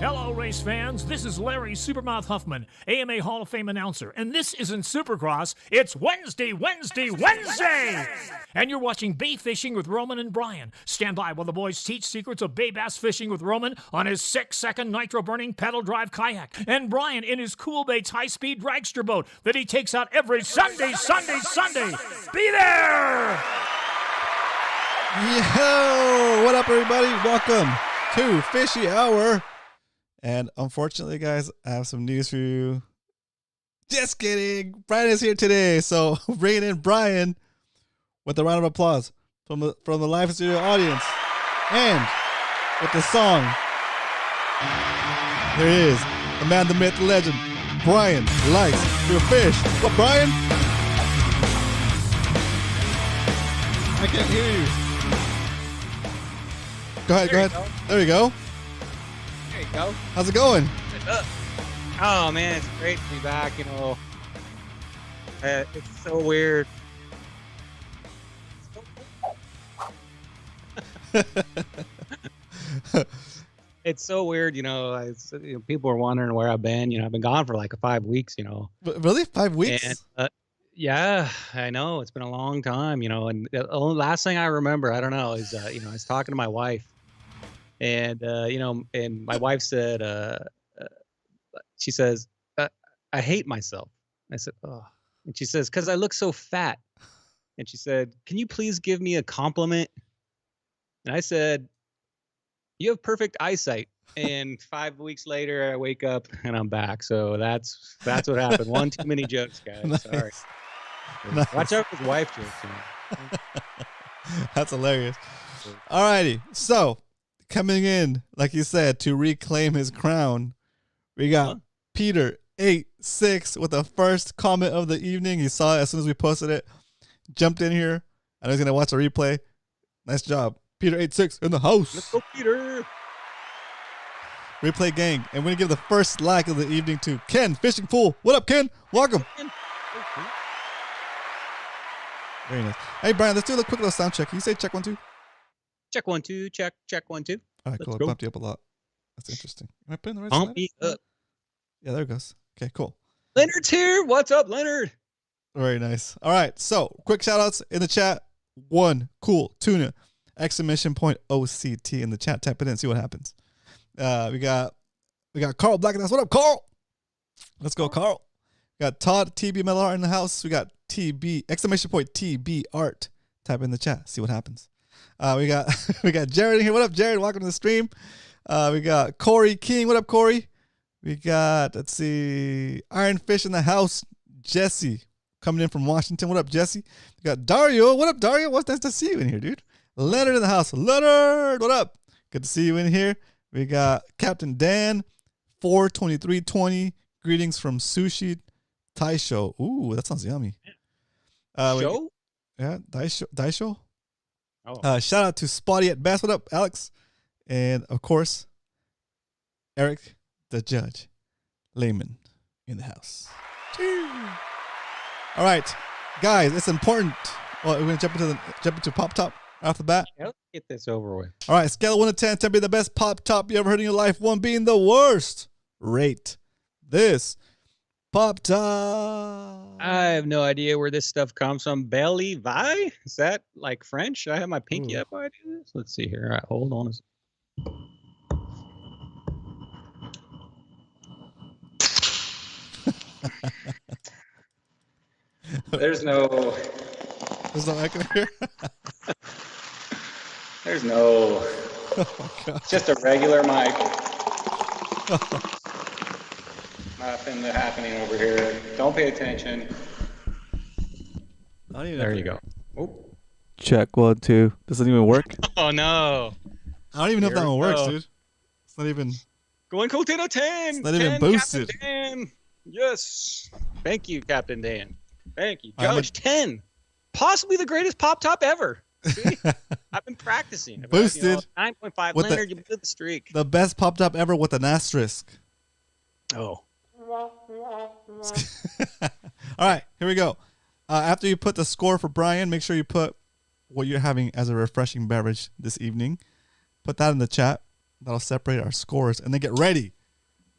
Hello, race fans. This is Larry Supermouth Huffman, AMA Hall of Fame announcer. And this isn't Supercross. It's Wednesday! And you're watching Bay Fishing with Roman and Brian. Stand by while the boys teach secrets of bay bass fishing with Roman on his 6-second nitro-burning pedal drive kayak. And Brian in his Cool Baits high-speed dragster boat that he takes out every Sunday. Be there! Yo! What up, everybody? Welcome to Fishy Hour. And unfortunately, guys, I have some news for you. Just kidding. Brian is here today. So bringing in Brian with a round of applause from the live studio audience. And with the song, here he is, the man, the myth, the legend, Brian likes to fish. What, Brian? I can't hear you. Go ahead. There we go. There you go. How's it going? Oh man, it's great to be back. You know, it's so weird. It's so weird. You know, people are wondering where I've been. You know, I've been gone for like 5 weeks. You know, Really? 5 weeks? and yeah, I know it's been a long time. You know, and the only last thing I remember, I don't know, is you know, I was talking to my wife, and you know, and my wife said, she says, I hate myself. I said, oh. And she says, because I look so fat. And she said, can you please give me a compliment? And I said, you have perfect eyesight. And 5 weeks later, I wake up and I'm back. So that's what happened. One too many jokes, guys. Nice. Sorry. Nice. Watch out for his wife jokes. You know. That's hilarious. Alrighty. So, coming in, like you said, to reclaim his crown, we got Peter 86 with the first comment of the evening. He saw it as soon as we posted it. Jumped in here. I was going to watch a replay. Nice job. Peter 86 in the house. Let's go, Peter. Replay gang. And we're going to give the first like of the evening to Ken Fishing Pool. What up, Ken? Welcome. Very nice. Hey, Brian, let's do a quick little sound check. Can you say check 1 2? Check 1 2. Check 1 2. All right, Let's cool. I go. bumped you up a lot. That's interesting. Am I putting the right Pump slide? me up. Yeah, there it goes. Okay, cool. Leonard's here. What's up, Leonard? Very nice. All right, so quick shout outs in the chat. One cool tuna exclamation point OCT in the chat. Type it in, see what happens. We got Carl Blackenass. What up, Carl? Let's go, Carl. We got Todd TB MLR in the house. We got TB exclamation point TB art. Type in the chat, see what happens. We got Jared in here. What up, Jared? Welcome to the stream. We got Corey King. What up, Corey? We got, let's see, Ironfish in the house. Jesse coming in from Washington. What up, Jesse? We got Dario. What up, Dario? What's nice to see you in here, dude. Leonard in the house. Leonard, what up? Good to see you in here. We got Captain Dan, 42320. Greetings from Sushi Taisho. Ooh, that sounds yummy. Show? Yeah, Daisho. Oh. Shout out to Spotty at Bass. What up, Alex? And of course, Eric, the judge, Layman in the house. All right, guys, it's important. Well, we're gonna jump into Pop Top off the bat. Yeah, let's get this over with. All right, scale of 1 to 10, 10 being the best Pop Top you ever heard in your life, 1 being the worst. Rate this Pop Top. I have no idea where this stuff comes from. Belly Vi? Is that like French? Should I have my pinky up while I do this? Let's see here. All right, hold on. There's no echo here. There's no. Oh, God. It's just a regular mic. Nothing happening over here. Don't pay attention. There you go. Oh. Check 1 2. Does it even work? Oh no. I don't even know if Here that one we works, go. dude. It's not even. Going cool 10 out of 10. It's not even 10, boosted. Captain Dan. Yes. Thank you, Captain Dan. Thank you. I'm a- Judge 10. Possibly the greatest Pop Top ever. See? I've been practicing. Boosted. 9.5 With the- Leonard, you blew the streak. The best Pop Top ever with an asterisk. Oh. All right, here we go. After you put the score for Brian, make sure you put what you're having as a refreshing beverage this evening. Put that in the chat. That'll separate our scores. And then get ready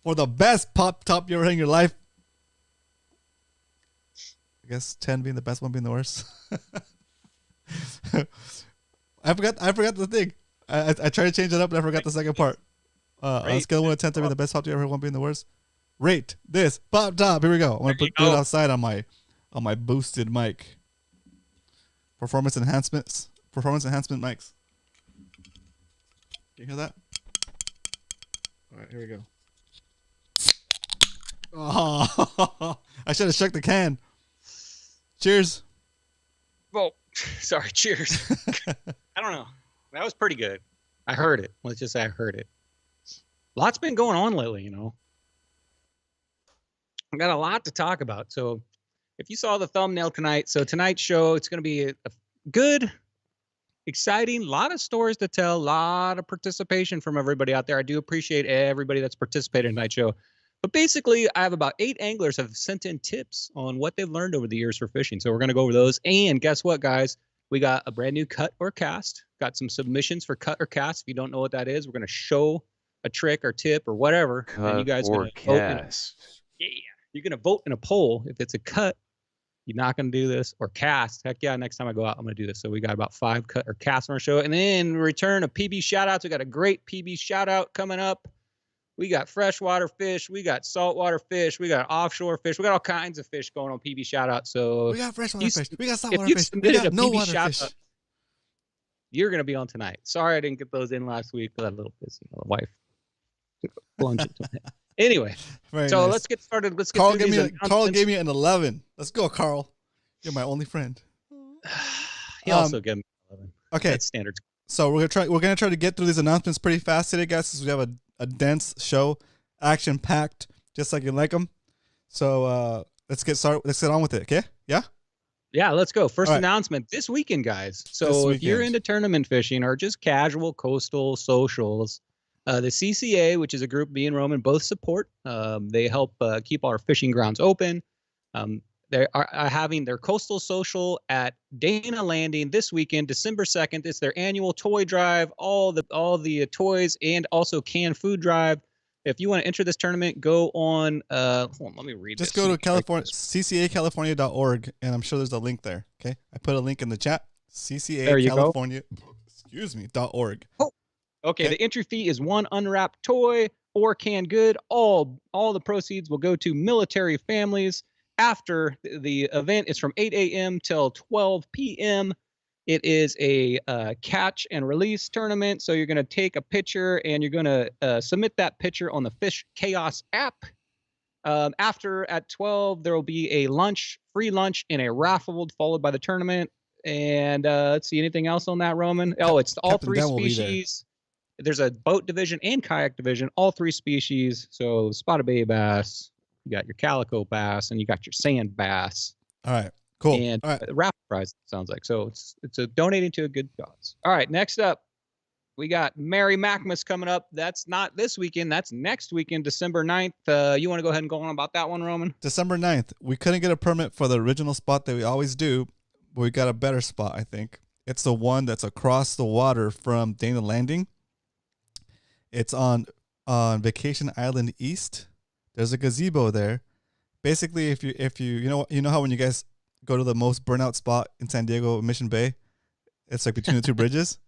for the best pop top you ever had in your life. I guess 10 being the best, 1 being the worst. I forgot the thing. I tried to change it up, but I forgot the second part. On a scale of 1 to 10, 10 being the best pop top you ever had, 1 being the worst. Rate this pop top. Here we go. I'm gonna do it outside on my boosted mic. Performance enhancement mics. Can you hear that? All right, here we go. Oh, I should have shook the can. Cheers. Well, sorry. Cheers. I don't know. That was pretty good. I heard it. Let's just say I heard it. Lots been going on lately, you know. I got a lot to talk about. So if you saw the thumbnail tonight, so tonight's show, it's going to be a good, exciting, lot of stories to tell, a lot of participation from everybody out there. I do appreciate everybody that's participated in tonight's show. But basically, I have about 8 anglers have sent in tips on what they've learned over the years for fishing. So we're going to go over those. And guess what, guys? We got a brand new cut or cast. Got some submissions for cut or cast. If you don't know what that is, we're going to show a trick or tip or whatever. Cut and you guys or cast. You're going to vote in a poll. If it's a cut, you're not going to do this. Or cast. Heck yeah, next time I go out, I'm going to do this. So we got about 5 cut or cast on our show. And then return of PB shout-outs. We got a great PB shout-out coming up. We got freshwater fish. We got saltwater fish. We got offshore fish. We got all kinds of fish going on PB shout-out. So we got freshwater fish. We got saltwater if you fish. We submitted got a no PB water shout-out, fish. you're going to be on tonight. Sorry I didn't get those in last week. But that little busy. The wife plunged it to me. Anyway, Very so nice. let's get started. Let's get Carl through gave these me Carl announcements. gave me an 11. Let's go, Carl. You're my only friend. He also gave me 11. Okay, That's standard. so we're gonna try to get through these announcements pretty fast today, guys, since we have a dense show, action packed, just like you like them. So let's get started. Let's get on with it. Okay? Yeah. Yeah, let's go. First All right. announcement this weekend, guys. So This if you're weekend. into tournament fishing or just casual coastal socials, the CCA, which is a group me and Roman both support, they help keep our fishing grounds open. They are having their coastal social at Dana Landing this weekend, December 2nd. It's their annual toy drive, all the toys, and also canned food drive. If you want to enter this tournament, go on. Hold on, let me read. Just this. go to California, ccacalifornia.org, and I'm sure there's a link there. Okay, I put a link in the chat. There you go. ccacalifornia, .org. Okay, the entry fee is 1 unwrapped toy or canned good. All the proceeds will go to military families. After the event is from 8 a.m. till 12 p.m. It is a catch and release tournament. So you're going to take a picture and you're going to submit that picture on the Fish Chaos app. After at 12, there will be a free lunch and a raffle followed by the tournament. And let's see, anything else on that, Roman? Oh, it's all Captain 3 Dan will be there. species. There's a boat division and kayak division, all 3 species. So spotted bay bass, you got your calico bass, and you got your sand bass. All right, cool. And All right, raffle prize, sounds like. So it's a donating to a good cause. All right, next up, we got Mary Macmas coming up. That's not this weekend. That's next weekend, December 9th. You want to go ahead and go on about that one, Roman? December 9th. We couldn't get a permit for the original spot that we always do, but we got a better spot, I think. It's the one that's across the water from Dana Landing. It's on Vacation Island East. There's a gazebo there. Basically, if you know how when you guys go to the most burnout spot in San Diego, Mission Bay, it's like between the 2 bridges,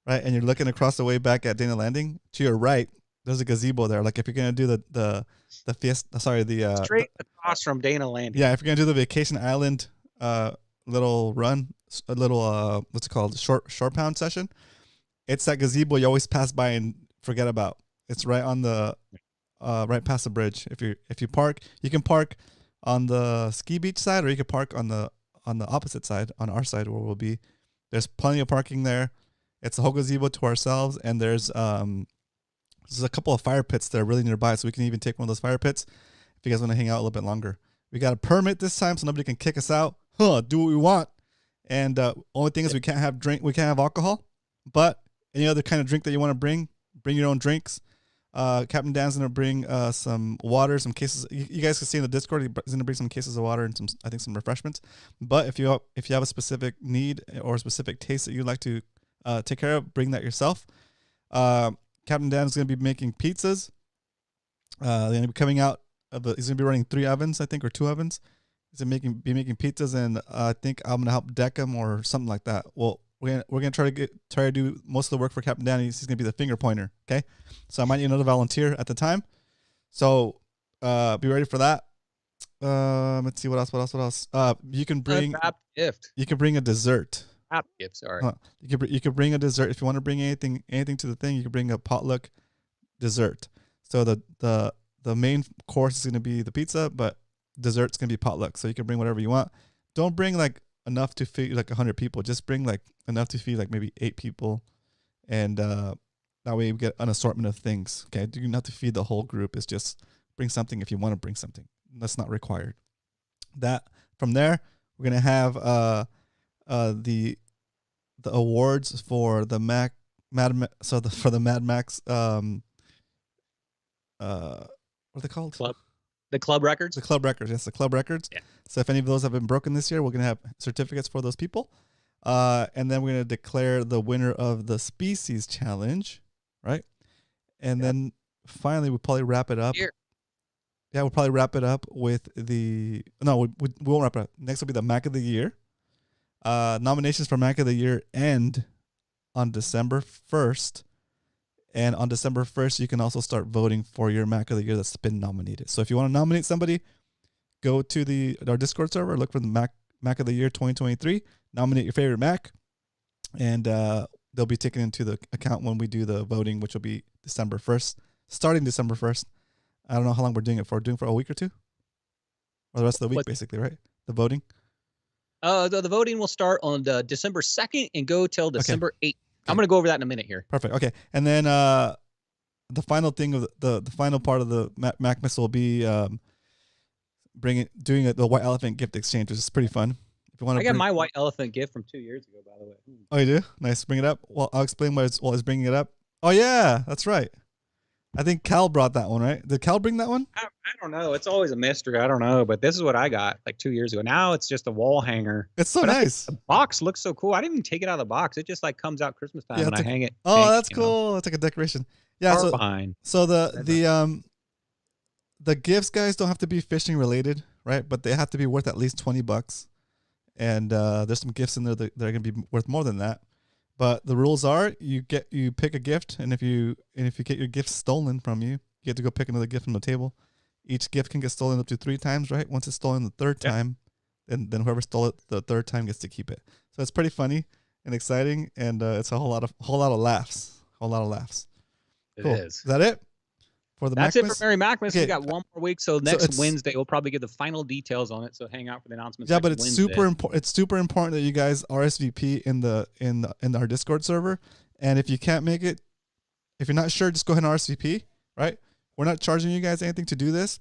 right? And you're looking across the way back at Dana Landing. To your right, there's a gazebo there. Like if you're gonna do the fiesta, Straight across from Dana Landing. yeah, if you're gonna do the Vacation Island little run, a little what's it called, short pound session, it's that gazebo you always pass by and forget about. It's right on the right past the bridge. If you park, you can park on the ski beach side, or you can park on the opposite side, on our side where we'll be. There's plenty of parking there. It's a whole gazebo to ourselves, and there's a couple of fire pits that are really nearby, so we can even take one of those fire pits if you guys want to hang out a little bit longer. We got a permit this time, so nobody can kick us out. Do what we want. And only thing is we can't have alcohol, but any other kind of drink that you want to bring your own drinks. Captain Dan's gonna bring some water, some cases. You guys can see in the Discord, he's gonna bring some cases of water and some refreshments. But if you have a specific need or a specific taste that you'd like to take care of, bring that yourself. Captain Dan is gonna be making pizzas. They're gonna be coming out of he's gonna be running 3 ovens, I think, or 2 ovens. He's gonna be making pizzas, and I think I'm gonna help deck him or something like that. Well, we're gonna try to do most of the work for Captain Danny. He's gonna be the finger pointer. Okay, so I might need another volunteer at the time. So be ready for that. Let's see what else. You can bring gift. You can bring a dessert. Gift. Sorry. You could bring a dessert if you want to bring anything to the thing. You can bring a potluck dessert. So the main course is gonna be the pizza, but dessert's gonna be potluck. So you can bring whatever you want. Don't bring like enough to feed like 100 people. Just bring like enough to feed like maybe 8 people, and that way you get an assortment of things. Okay, you don't have to feed the whole group. It's just bring something if you want to bring something. That's not required. That from there, we're gonna have the awards for the Mad Max what are they called? The club records. The club records. Yes, the club records. Yeah. So if any of those have been broken this year, we're gonna have certificates for those people, and then we're gonna declare the winner of the species challenge, right? And then finally, we'll probably wrap it up. Here. Yeah, we'll probably wrap it up with we won't wrap it up. Next will be the Mac of the Year. Nominations for Mac of the Year end on December 1st. And on December 1st, you can also start voting for your Mac of the Year that's been nominated. So if you want to nominate somebody, go to our Discord server, look for the Mac of the Year 2023, nominate your favorite Mac, and they'll be taken into the account when we do the voting, which will be December 1st, starting December 1st. I don't know how long we're doing it for. Doing it for a week or two? Or the rest of the week, basically, right? The voting? The voting will start on December 2nd and go till December 8th. I'm going to go over that in a minute here. Perfect. Okay. And then the final thing of the final part of the Macmas will be doing the white elephant gift exchange, which is pretty fun. If you want, I got my white elephant gift from 2 years ago, by the way. Oh, you do? Nice. Bring it up. Well, I'll explain while it's bringing it up. Oh yeah, that's right. I think Cal brought that one, right? Did Cal bring that one? I don't know. It's always a mystery. I don't know, but this is what I got like 2 years ago. Now it's just a wall hanger. It's so nice. The box looks so cool. I didn't even take it out of the box. It just like comes out Christmas time and I hang it. Oh, that's cool. It's like a decoration. Yeah. So the gifts, guys, don't have to be fishing related, right? But they have to be worth at least $20. And there's some gifts in there that are gonna be worth more than that. But the rules are you pick a gift, and if you get your gift stolen from you, you get to go pick another gift from the table. Each gift can get stolen up to 3 times, right? Once it's stolen the third time, then whoever stole it the third time gets to keep it. So it's pretty funny and exciting, and it's a whole lot of laughs. It cool. is. Is that it? For the That's Macmas? it for Merry Macmas. Okay. We got one more week, so next Wednesday we'll probably get the final details on it. So hang out for the announcements. Yeah, but it's super important. It's super important that you guys RSVP in our Discord server. And if you can't make it, if you're not sure, just go ahead and RSVP. Right? We're not charging you guys anything to do this,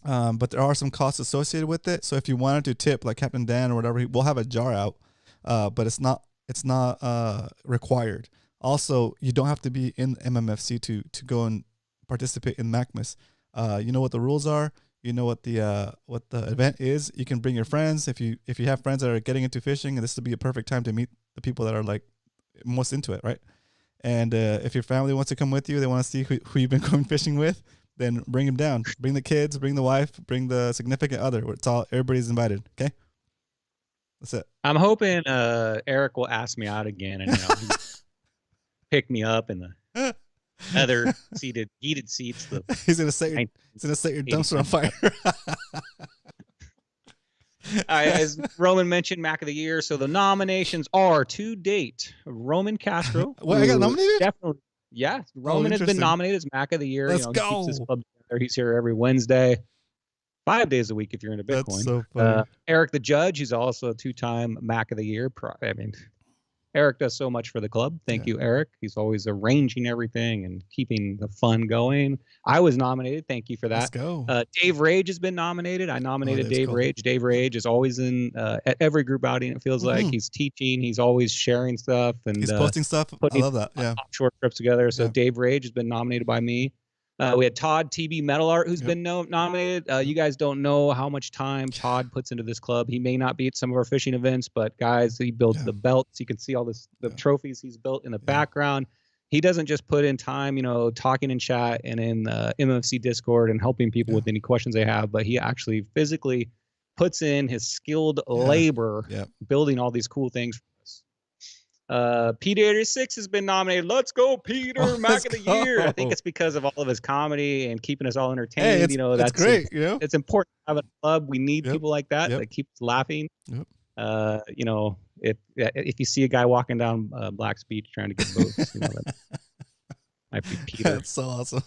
but there are some costs associated with it. So if you wanted to tip like Captain Dan or whatever, we'll have a jar out, but it's not required. Also, you don't have to be in MMFC to go and participate in Macmas. You know what the rules are. You know what the event is. You can bring your friends if you have friends that are getting into fishing, and this would be a perfect time to meet the people that are like most into it, right? And if your family wants to come with you, they want to see who you've been going fishing with, then bring them down. Bring the kids, bring the wife, bring the significant other. Everybody's invited. Okay, that's it. I'm hoping Eric will ask me out again and pick me up in the other heated seats. He's gonna set your dumpster on fire. As Roman mentioned, Mac of the Year. So the nominations are to date Roman Castro. What, I got nominated? Definitely. Yeah, Roman has been nominated as Mac of the Year. Let's go. He keeps his club together. He's here every Wednesday, 5 days a week if you're into Bitcoin. That's so funny. Eric the Judge, who's also a 2-time Mac of the Year. I mean, Eric does so much for the club. Thank you, Eric. He's always arranging everything and keeping the fun going. I was nominated. Thank you for that. Let's go. Dave Rage has been nominated. I nominated Dave Rage. Dave Rage is always in at every group outing. It feels like he's teaching. He's always sharing stuff and he's posting stuff. I love that. Yeah, short trips together. So Dave Rage has been nominated by me. We had Todd TB Metal Art, who's been nominated. You guys don't know how much time Todd puts into this club. He may not be at some of our fishing events, but guys, he builds the belts. You can see all the trophies he's built in the background. he doesn't just put in time, talking in chat and in MFC Discord and helping people with any questions they have, but he actually physically puts in his skilled labor building all these cool things for us. Peter86 has been nominated. Let's go, Peter! Mac of the Year. I think it's because of all of his comedy and keeping us all entertained. Hey, that's great. It's important to have a club. We need people like that that keep us laughing. If you see a guy walking down Black's Beach trying to get votes, that might be Peter. That's so awesome.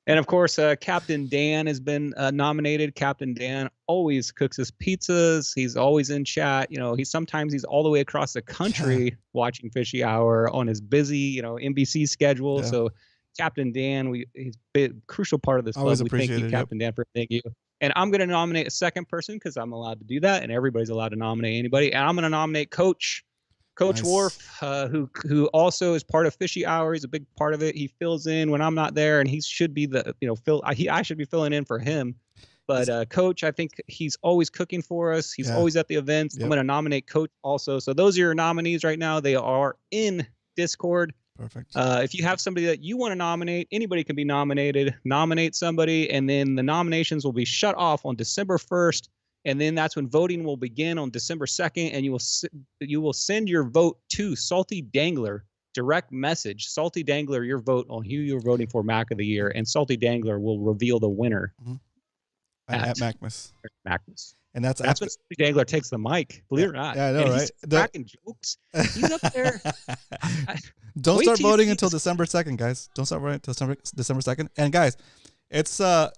And of course, Captain Dan has been nominated. Captain Dan always cooks his pizzas. He's always in chat. Sometimes he's all the way across the country watching Fishy Hour on his busy, NBC schedule. Yeah. So Captain Dan, he's a crucial part of this club. We thank you, Captain Dan, for thank you. And I'm going to nominate a second person because I'm allowed to do that, and everybody's allowed to nominate anybody. And I'm going to nominate Coach Worf, who also is part of Fishy Hour. He's a big part of it. He fills in when I'm not there, and he should be I should be filling in for him. But Coach, I think he's always cooking for us. He's always at the events. I'm going to nominate Coach also. So those are your nominees right now. They are in Discord. Perfect. If you have somebody that you want to nominate, anybody can be nominated. Nominate somebody, and then the nominations will be shut off on December 1st, and then that's when voting will begin on December 2nd, and you will send your vote to Salty Dangler. Direct message, Salty Dangler, your vote on who you're voting for Mac of the Year, and Salty Dangler will reveal the winner at Macmas. And that's when Salty Dangler takes the mic. Believe it or not. Yeah, I know, right? He's cracking jokes. He's up there. Don't start voting until December 2nd, guys. Don't start voting until December 2nd. And guys, it's an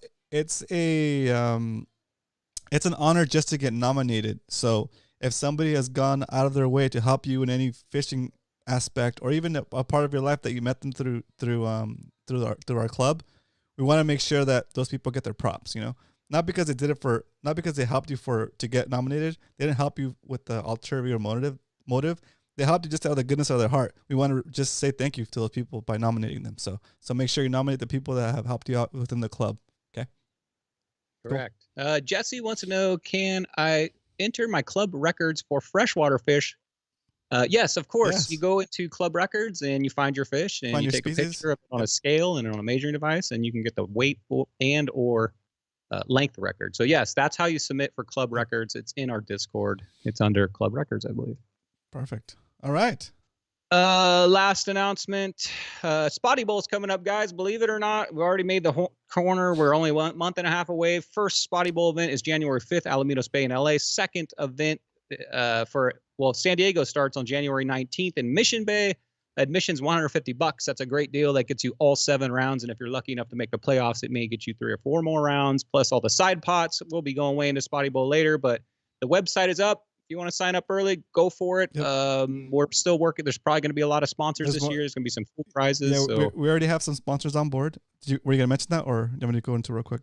honor just to get nominated. So if somebody has gone out of their way to help you in any fishing aspect, or even a part of your life that you met them through our club, we want to make sure that those people get their props. Not because they did it not because they helped you to get nominated. They didn't help you with the ulterior motive. They helped you just out of the goodness of their heart. We want to just say thank you to those people by nominating them. So make sure you nominate the people that have helped you out within the club. Okay. Correct. Cool. Jesse wants to know, can I enter my club records for freshwater fish? Yes, of course. Yes. You go into club records and you find your fish, and you take a picture of it on a scale and on a measuring device, and you can get the weight and or length record. So yes, that's how you submit for club records. It's in our Discord. It's under club records, I believe. Perfect. All right. Last announcement. Spotty Bowl's coming up, guys. Believe it or not, we already made the corner. We're only 1.5 months away. First Spotty Bowl event is January 5th, Alamitos Bay in LA. Second event San Diego starts on January 19th in Mission Bay. Admission's $150. That's a great deal. That gets you all 7 rounds. And if you're lucky enough to make the playoffs, it may get you 3 or 4 more rounds, plus all the side pots. We'll be going way into Spotty Bowl later, but the website is up. If you want to sign up early, go for it. Yep. We're still working. There's probably going to be a lot of sponsors this year. There's going to be some cool prizes. Yeah, so. we already have some sponsors on board. Were you going to mention that, or do you want me to go into real quick?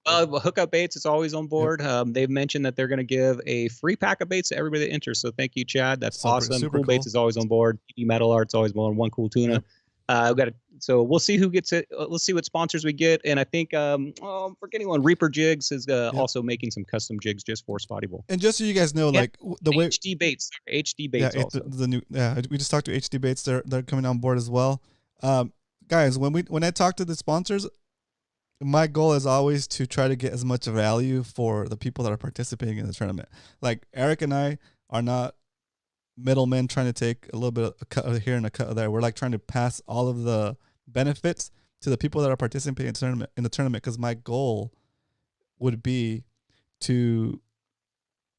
Hookup Baits is always on board. Yep. They've mentioned that they're going to give a free pack of baits to everybody that enters. So thank you, Chad. That's awesome. Cool Baits is always on board. PD Metal Art's always on. One Cool Tuna. Yep. So we'll see who gets it. We'll see what sponsors we get. And I think, I'm forgetting one. Reaper Jigs is also making some custom jigs just for Spotty Bowl. And just so you guys know, like the way HD Baits also. The new, we just talked to HD Baits. They're coming on board as well. Guys, when I talk to the sponsors, my goal is always to try to get as much value for the people that are participating in the tournament. Like Eric and I are not middlemen trying to take a little bit of a cut here and a cut there. We're like trying to pass all of the benefits to the people that are participating in the tournament, because my goal would be to,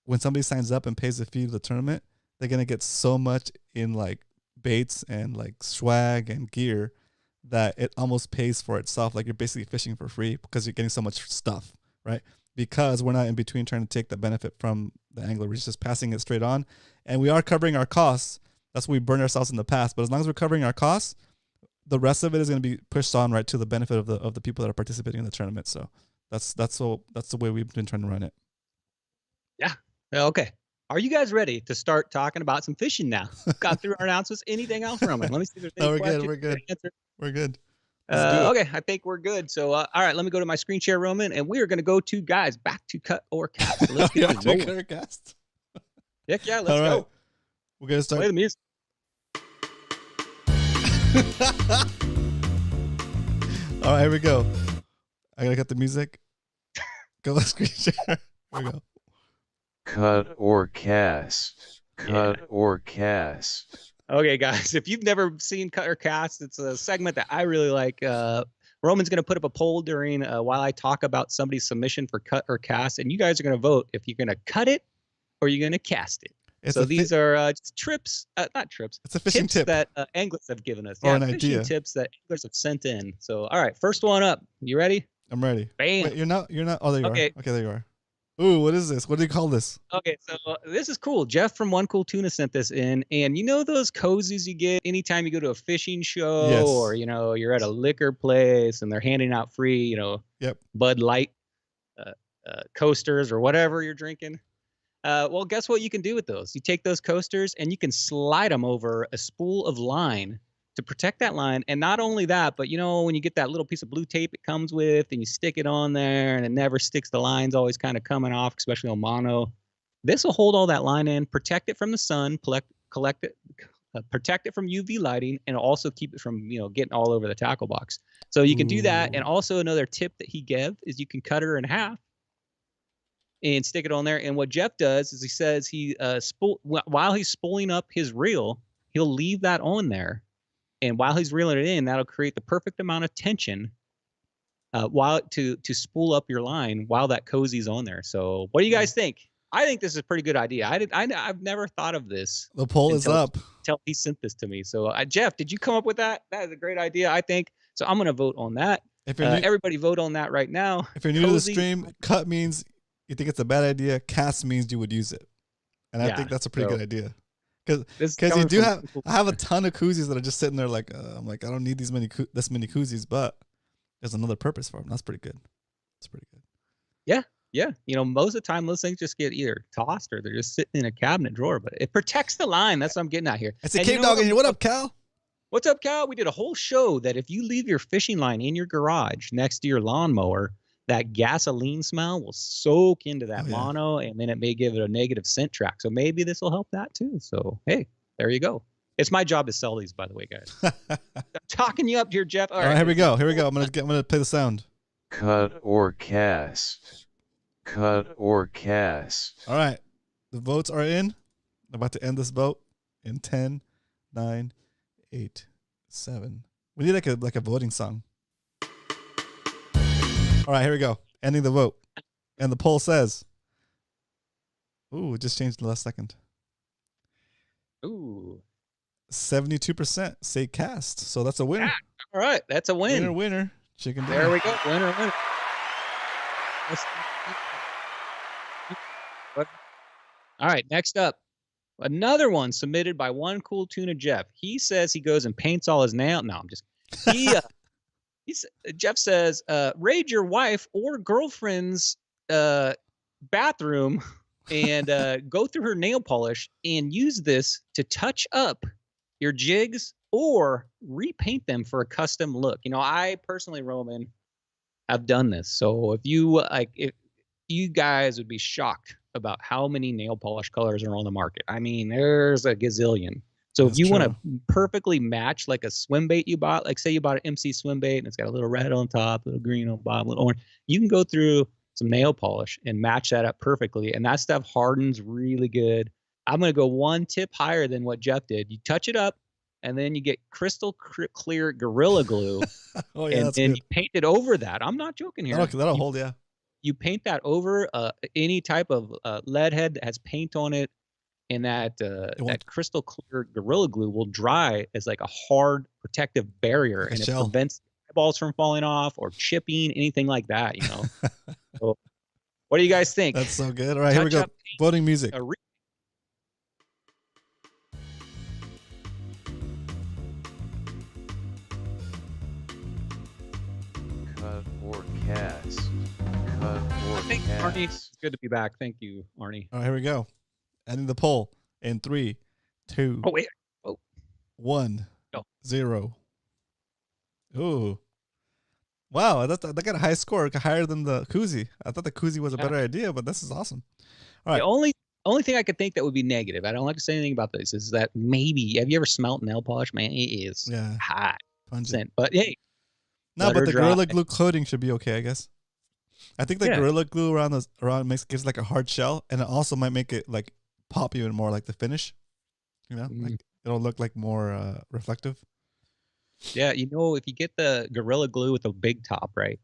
when somebody signs up and pays the fee of the tournament, they're going to get so much in like baits and like swag and gear that it almost pays for itself. Like you're basically fishing for free because you're getting so much stuff, right? Because we're not in between trying to take the benefit from the angler. We're just passing it straight on. And we are covering our costs. That's what we burned ourselves in the past. But as long as we're covering our costs, the rest of it is going to be pushed on right to the benefit of the people that are participating in the tournament. So that's the way we've been trying to run it. Yeah. Okay. Are you guys ready to start talking about some fishing now? Got through our announcements. Anything else, Roman? Let me see if there's any questions. We're good. Okay, I think we're good. So, all right, let me go to my screen share, Roman, and we are going to go to, guys, back to cut or cast. So let's get cut or cast. Heck yeah, let's go. We're going to start. Play the music. All right, here we go. I gotta cut the music. Go screen share. Here we go. Cut or cast. Cut or cast. Okay, guys, if you've never seen Cut or Cast, it's a segment that I really like. Roman's going to put up a poll during while I talk about somebody's submission for Cut or Cast, and you guys are going to vote if you're going to cut it or you're going to cast it. So these are just trips, not trips. It's a fishing tips tip that anglers have given us. or an fishing idea. Tips that anglers have sent in. So, all right, first one up. You ready? I'm ready. Bam. Wait, you're not. Oh, there you Okay. are. Okay, there you are. Ooh, what is this? What do you call this? Okay, so this is cool. Jeff from One Cool Tuna sent this in, and you know those cozies you get anytime you go to a fishing show, Yes. or you're at a liquor place and they're handing out free, Yep. Bud Light coasters or whatever you're drinking. Well, guess what you can do with those? You take those coasters and you can slide them over a spool of line to protect that line. And not only that, but when you get that little piece of blue tape it comes with and you stick it on there and it never sticks, the line's always kind of coming off, especially on mono. This will hold all that line in, protect it from the sun, protect it from UV lighting, and also keep it from getting all over the tackle box. So you can do that. And also another tip that he gave is you can cut her in half and stick it on there. And what Jeff does is he says while he's spooling up his reel, he'll leave that on there. And while he's reeling it in, that'll create the perfect amount of tension to spool up your line while that cozy's on there. So what do you guys think? I think this is a pretty good idea. I've never thought of this. The poll is up. Until he sent this to me. So Jeff, did you come up with that? That is a great idea, I think. So I'm going to vote on that. If you're everybody vote on that right now. If you're new to the stream, cut means you think it's a bad idea. Cast means you would use it. And I think that's a pretty good idea. Because you do have, I have a ton of koozies that are just sitting there like, I'm like, I don't need this many koozies, but there's another purpose for them. That's pretty good. That's pretty good. Yeah. Yeah. Most of the time, those things just get either tossed or they're just sitting in a cabinet drawer, but it protects the line. That's what I'm getting at here. It's a cave dog in here. What up, Cal? What's up, Cal? We did a whole show that if you leave your fishing line in your garage next to your lawnmower, that gasoline smell will soak into that mono, and then it may give it a negative scent track. So maybe this will help that too. So, hey, there you go. It's my job to sell these, by the way, guys. I'm talking you up here, Jeff. All right, here we go. Here we go. I'm gonna play the sound. Cut or cast. Cut or cast. All right, the votes are in. I'm about to end this vote in 10, 9, 8, 7. We need like a voting song. All right, here we go. Ending the vote. And the poll says, ooh, it just changed in the last second. Ooh. 72% say cast. So that's a winner. All right, that's a win. Winner. Chicken dinner. There we go. Winner. All right, next up. Another one submitted by One Cool Tuna Jeff. He says he goes and paints all his nails. No, I'm just Jeff says, raid your wife or girlfriend's bathroom and go through her nail polish and use this to touch up your jigs or repaint them for a custom look. I personally, Roman, have done this. So if you guys would be shocked about how many nail polish colors are on the market. I mean, there's a gazillion. So if you want to perfectly match like a swim bait you bought, like say you bought an MC swim bait and it's got a little red on top, a little green on bottom, a little orange, you can go through some nail polish and match that up perfectly. And that stuff hardens really good. I'm going to go one tip higher than what Jeff did. You touch it up and then you get crystal clear Gorilla Glue and you paint it over that. I'm not joking here. That'll hold, yeah. You paint that over any type of lead head that has paint on it. And that crystal clear Gorilla Glue will dry as like a hard protective barrier, and it prevents eyeballs from falling off or chipping, anything like that. So, what do you guys think? That's so good. All right, here we go. Voting music. Cut or cast. Cut or cast. Arnie, it's good to be back. Thank you, Arnie. All right, here we go. Ending the poll in 3, 2, 1, 0. Ooh. Wow, that got a high score, higher than the koozie. I thought the koozie was a better idea, but this is awesome. All right. The only only thing I could think that would be negative, I don't like to say anything about this, is that maybe, have you ever smelt nail polish? Man, it is hot. Pungent. But hey. No, but the Gorilla Glue coating should be okay, I guess. I think the Gorilla Glue around gives like a hard shell, and it also might make it like pop even more, like the finish. You know, like it'll look like more reflective. Yeah, you know, if you get the Gorilla Glue with a big top, right?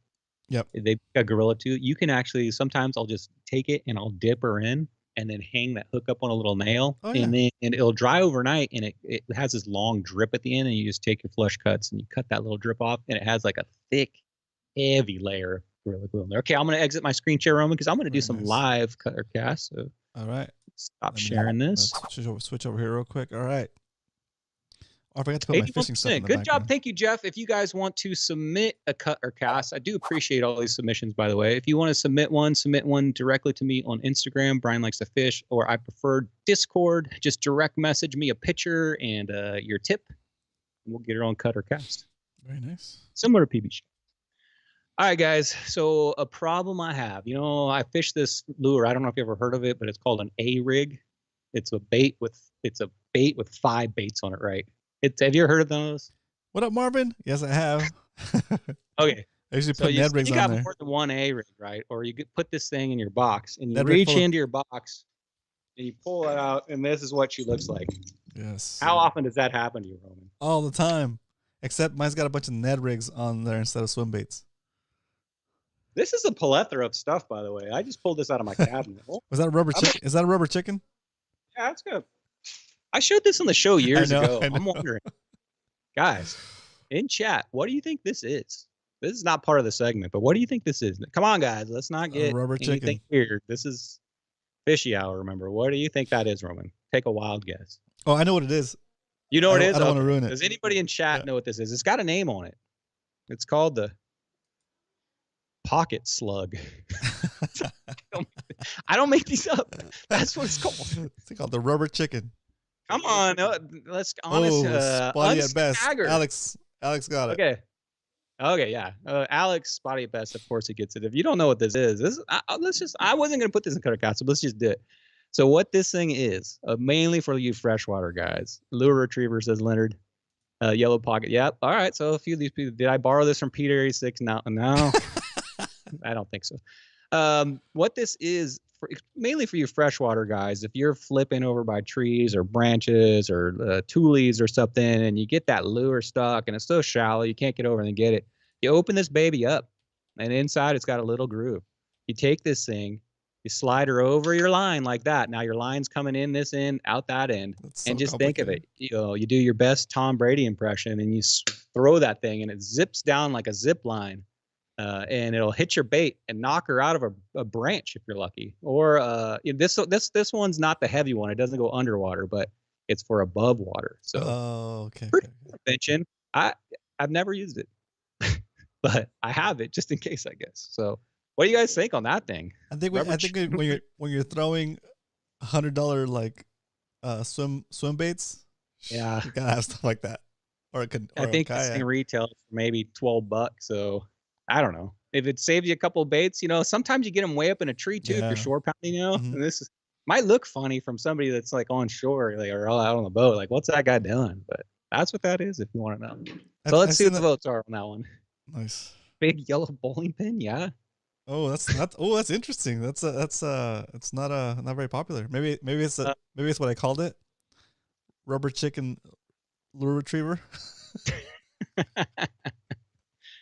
Yep. They've got Gorilla too. You can actually, sometimes I'll just take it and I'll dip her in and then hang that hook up on a little nail. And then it'll dry overnight, and it has this long drip at the end, and you just take your flush cuts and you cut that little drip off, and it has like a thick, heavy layer of Gorilla Glue in there. Okay, I'm going to exit my screen share, Roman, because I'm going to do some live cut or cast. So all right. Stop sharing this. Let's switch over here real quick. All right. Oh, I forgot to put my fishing stuff in the Good job. Thank you, Jeff. If you guys want to submit a cut or cast, I do appreciate all these submissions, by the way. If you want to submit one directly to me on Instagram, Brian Likes to Fish, or I prefer Discord. Just direct message me a picture and your tip, and we'll get it on cut or cast. Very nice. Similar to PB Show. All right, guys. So a problem I have, you know, I fish this lure. I don't know if you ever heard of it, but it's called an A-rig. It's a bait with 5 baits on it, right? Have you ever heard of those? What up, Marvin? Yes, I have. Okay. I usually put Ned rigs on there. You got more than one A-rig, right? Or you could put this thing in your box, and you reach into your box, and you pull it out, and this is what she looks like. Yes. How often does that happen to you, Roman? All the time. Except mine's got a bunch of Ned rigs on there instead of swim baits. This is a plethora of stuff, by the way. I just pulled this out of my cabinet. Was that a rubber chicken? Is that a rubber chicken? Yeah, that's good. I showed this on the show years ago. I'm wondering, guys, in chat, what do you think this is? This is not part of the segment, but what do you think this is? Come on, guys, let's not get anything weird. This is Fishy Hour, remember. What do you think that is, Roman? Take a wild guess. Oh, I know what it is. You know what it is? I don't want to ruin it. Does anybody in chat know what this is? It's got a name on it. It's called the pocket slug. I don't make these up. That's what it's called. It's called the rubber chicken. Come on, let's honest. Spotty at best. Alex got it. Okay, yeah. Alex, spotty at best. Of course, he gets it. If you don't know what this is, I wasn't gonna put this in Cutter Cast, so let's just do it. So what this thing is, mainly for you freshwater guys, lure retriever, says Leonard. Yellow pocket. Yep. All right. So a few of these people. Did I borrow this from Peter 86? No. I don't think so. What this is, mainly for you freshwater guys, if you're flipping over by trees or branches or tulies or something, and you get that lure stuck and it's so shallow you can't get over and get it, you open this baby up, and inside it's got a little groove. You take this thing, you slide her over your line like that. Now your line's coming in this end, out that end, and just think of it. You do your best Tom Brady impression, and you throw that thing, and it zips down like a zip line. And it'll hit your bait and knock her out of a branch if you're lucky. Or this one's not the heavy one. It doesn't go underwater, but it's for above water. So prevention. I've never used it, but I have it just in case, I guess. So what do you guys think on that thing? I think when you're throwing $100 like swim baits, yeah, you gotta have stuff like that. Or I think this thing retails for maybe $12. So I don't know if it saves you a couple of baits. Sometimes you get them way up in a tree too if you're shore pounding. And this might look funny from somebody that's like on shore, like, or out on the boat. Like, what's that guy doing? But that's what that is. If you want to know. So let's see what the votes are on that one. Nice. Big yellow bowling pin. Yeah. Oh, that's interesting. It's not very popular. Maybe it's what I called it. Rubber chicken lure retriever.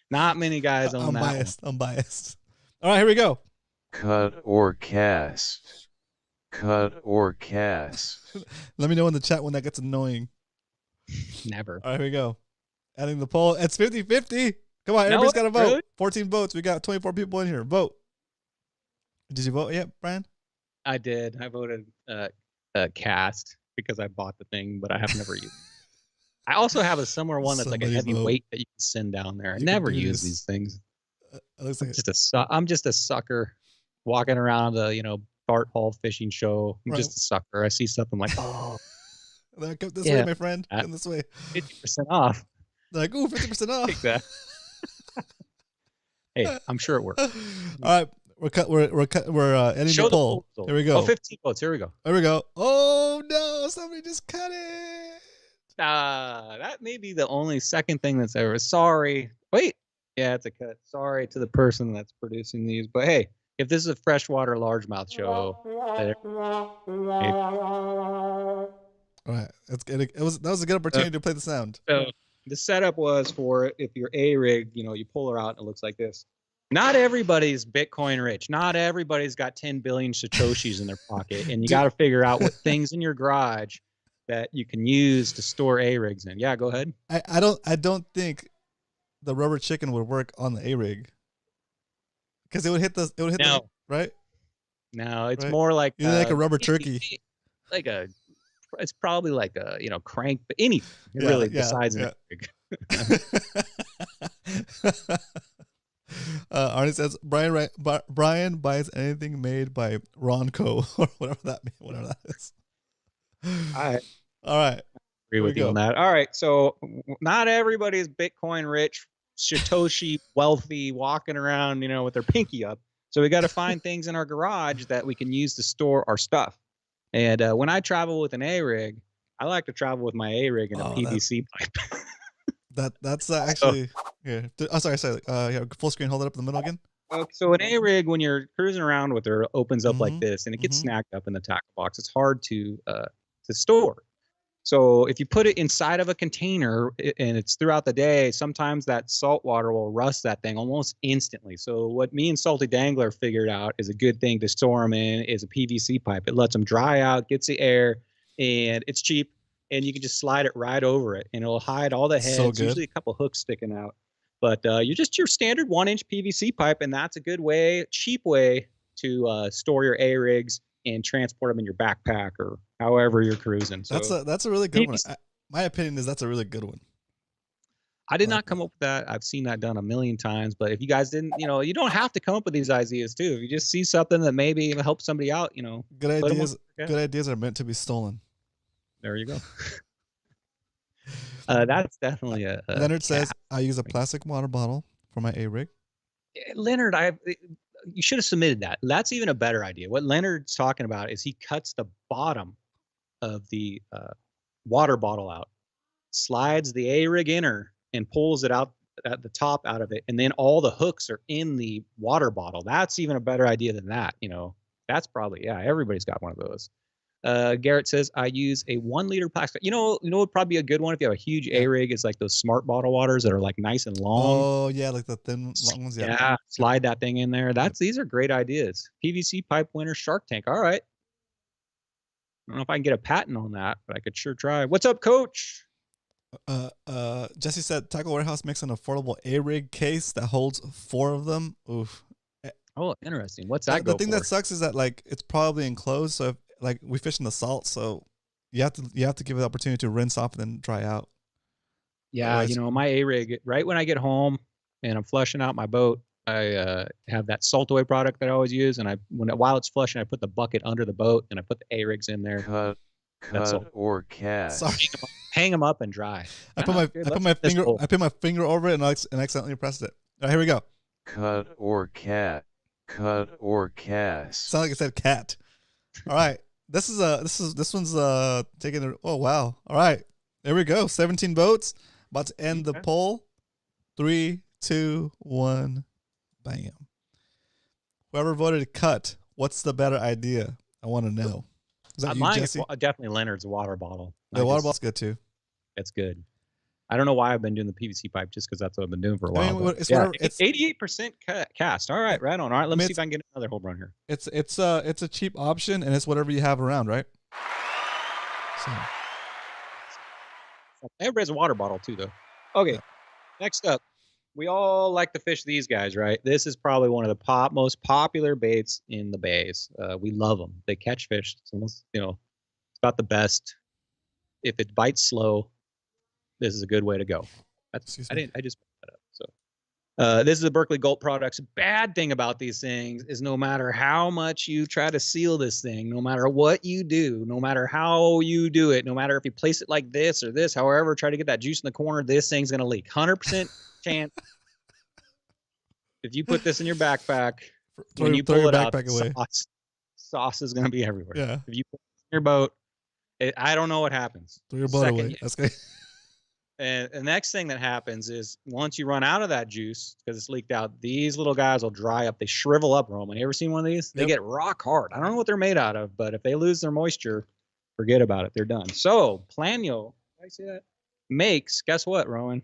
Not many guys own that. I'm biased. All right, here we go. Cut or cast. Cut or cast. Let me know in the chat when that gets annoying. Never. All right, here we go. Adding the poll. It's 50-50. Come on, everybody's got to vote. Really? 14 votes. We got 24 people in here. Vote. Did you vote yet, Brian? I did. I voted cast because I bought the thing, but I have never used it. I also have a similar one that's like a heavy weight that you can send down there. I never use these things. Looks like I'm just a sucker walking around the Bart Hall fishing show. I'm just a sucker. I see stuff, I'm like, oh. Come this way, my friend. Come this way. 50% off. They're like, ooh, 50% off. Take that. Hey, I'm sure it works. All right. We're ending Show the poll. poll. Here we go. Oh, 15 votes. Here we go. There we go. Oh no! Somebody just cut it. That may be the only second thing that's ever. Sorry. Wait. Yeah, it's a cut. Sorry to the person that's producing these, but hey, if this is a freshwater largemouth show, All right, that was a good opportunity to play the sound. so the setup was for if you're A-rig, you pull her out and it looks like this. Not everybody's Bitcoin rich. Not everybody's got 10 billion Satoshis in their pocket, and you got to figure out what things in your garage that you can use to store A-rigs in. Yeah, go ahead. I don't think the rubber chicken would work on the A-rig because it would hit the right. No, it's right? more like like a rubber turkey. It's probably like a crank, but anything really besides an A-rig. Arnie says Brian buys anything made by Ronco or whatever that is. All right. Agree with you on that. All right, so not everybody's Bitcoin rich, Satoshi wealthy, walking around, with their pinky up. So we got to find things in our garage that we can use to store our stuff. And when I travel with an A-rig, I like to travel with my A-rig in a PVC pipe. That's actually here. Oh, sorry. Full screen. Hold it up in the middle again. So an A-rig, when you're cruising around with her, opens up like this, and it gets snagged up in the tackle box. It's hard to store. So if you put it inside of a container and it's throughout the day, sometimes that salt water will rust that thing almost instantly. So what me and Salty Dangler figured out is a good thing to store them in is a PVC pipe. It lets them dry out, gets the air, and it's cheap. And you can just slide it right over it, and it'll hide all the heads. So good. Usually a couple hooks sticking out. But your standard 1-inch PVC pipe, and that's a good way, cheap way to store your A-rigs and transport them in your backpack or however you're cruising. So that's a really good one. My opinion is that's a really good one. I did not come up with that. I've seen that done a million times. But if you guys didn't, you don't have to come up with these ideas too. If you just see something that maybe helps somebody out, good ideas. Good ideas are meant to be stolen. There you go. That's definitely a Leonard says I use a plastic water bottle for my A-rig. Leonard, you should have submitted that. That's even a better idea. What Leonard's talking about is he cuts the bottom of the water bottle out, slides the A-rig inner, and pulls it out at the top out of it, and then all the hooks are in the water bottle. That's even a better idea than that. That's probably everybody's got one of those. Garrett says I use a 1 liter plastic. Would probably be a good one if you have a huge A-rig. It's like those smart bottle waters that are like nice and long. Oh yeah, like the thin long ones. Yeah, slide that thing in there. These are great ideas. PVC pipe winner, Shark Tank. All right. I don't know if I can get a patent on that, but I could sure try. What's up, Coach? Jesse said Tackle Warehouse makes an affordable A-rig case that holds 4 of them. Oof. Oh, interesting. What's that? The thing that sucks is that it's probably enclosed, so if, we fish in the salt, so you have to give it the opportunity to rinse off and then dry out. Yeah, my A-rig, right when I get home and I'm flushing out my boat, I have that salt away product that I always use, and while it's flushing, I put the bucket under the boat and I put the A-rigs in there. Cut or cast. Sorry. Hang them up and dry. I put my finger over it and accidentally pressed it. All right, here we go. Cut or cast. Sound like it said cat. All right. This one's taking it. Oh wow. All right. There we go. 17 votes. About to end the poll. 3, 2, 1. Bam. Whoever voted cut, what's the better idea? I want to know. Is that you, Jesse? Definitely Leonard's water bottle. The water bottle's good too. It's good. I don't know why I've been doing the PVC pipe, just because that's what I've been doing for a while. It's 88% cast. All right, right on. All right, let me see if I can get another home run here. It's a cheap option, and it's whatever you have around, right? So. Everybody has a water bottle too, though. Okay, next up, we all like to fish these guys, right? This is probably one of the most popular baits in the bays. We love them. They catch fish. It's almost, it's about the best. If it bites slow, this is a good way to go. I just put that up. So this is a Berkeley Gulp Products. Bad thing about these things is no matter how much you try to seal this thing, no matter what you do, no matter how you do it, no matter if you place it like this or this, however, try to get that juice in the corner, this thing's going to leak. 100% chance. If you put this in your backpack when you throw pull your it out, backpack away. sauce is going to be everywhere. Yeah. If you put it in your boat, I don't know what happens. Throw your boat away. That's good. And the next thing that happens is once you run out of that juice, because it's leaked out, these little guys will dry up. They shrivel up, Roman. You ever seen one of these? They get rock hard. I don't know what they're made out of, but if they lose their moisture, forget about it. They're done. So Planio, did I say that? Makes, guess what, Rowan?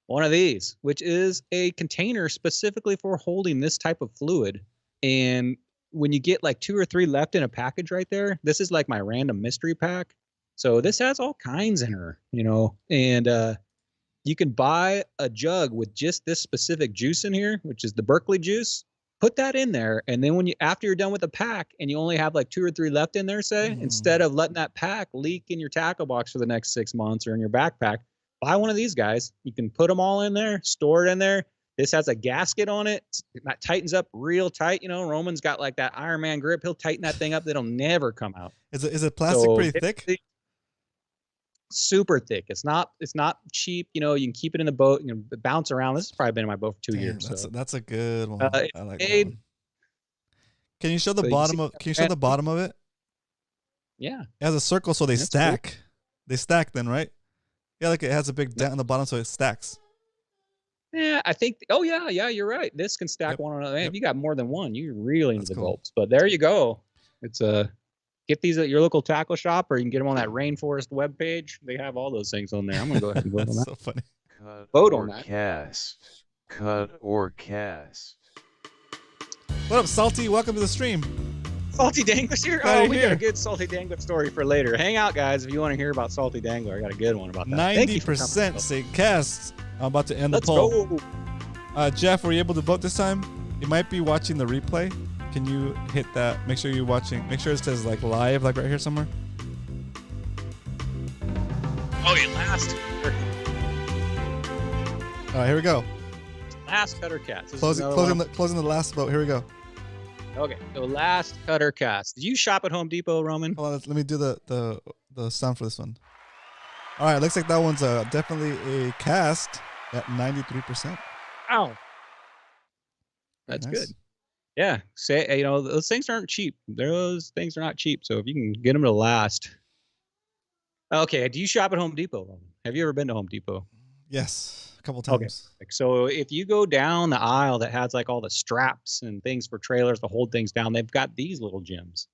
One of these, which is a container specifically for holding this type of fluid. And when you get like 2 or 3 left in a package right there, this is like my random mystery pack. So this has all kinds in her, and you can buy a jug with just this specific juice in here, which is the Berkeley juice. Put that in there, and then after you're done with the pack and you only have like 2 or 3 left in there, instead of letting that pack leak in your tackle box for the next 6 months or in your backpack, buy one of these guys. You can put them all in there, store it in there. This has a gasket on it. That tightens up real tight. Roman's got like that Iron Man grip. He'll tighten that thing up. That'll never come out. Is it plastic pretty thick? Super thick. It's not cheap. You can keep it in the boat. Bounce around. This has probably been in my boat for 2 years. That's a good one. I like that one. Can you show the bottom of it? Yeah. It has a circle, so they stack. Cool. They stack then, right? Yeah, like it has a big dent on the bottom, so it stacks. Yeah, I think. Oh yeah, you're right. This can stack one on another. If you got more than one, you're really into the gulps. But there you go. It's get these at your local tackle shop, or you can get them on that Rainforest webpage. They have all those things on there. I'm gonna go ahead and vote on that. So funny. Vote on that. Cut or cast. What up, Salty? Welcome to the stream. Salty Dangler here? Oh, we got a good Salty Dangler story for later. Hang out, guys, if you want to hear about Salty Dangler. I got a good one about that. 90% say cast. I'm about to end the poll. Go. Jeff, were you able to vote this time? You might be watching the replay. Can you hit that? Make sure you're watching. Make sure it says like live, like right here somewhere. Oh, you last. All right, here we go. Last Cutter Cast. Closing the last vote. Here we go. Okay, so last Cutter Cast. Did you shop at Home Depot, Roman? Hold on, let me do the sound for this one. All right, looks like that one's definitely a cast at 93%. Ow. That's nice. Good. Yeah, say those things aren't cheap. Those things are not cheap. So if you can get them to last. Okay, do you shop at Home Depot, Roman? Have you ever been to Home Depot? Yes, a couple times. Okay. So if you go down the aisle that has like all the straps and things for trailers to hold things down, they've got these little gems.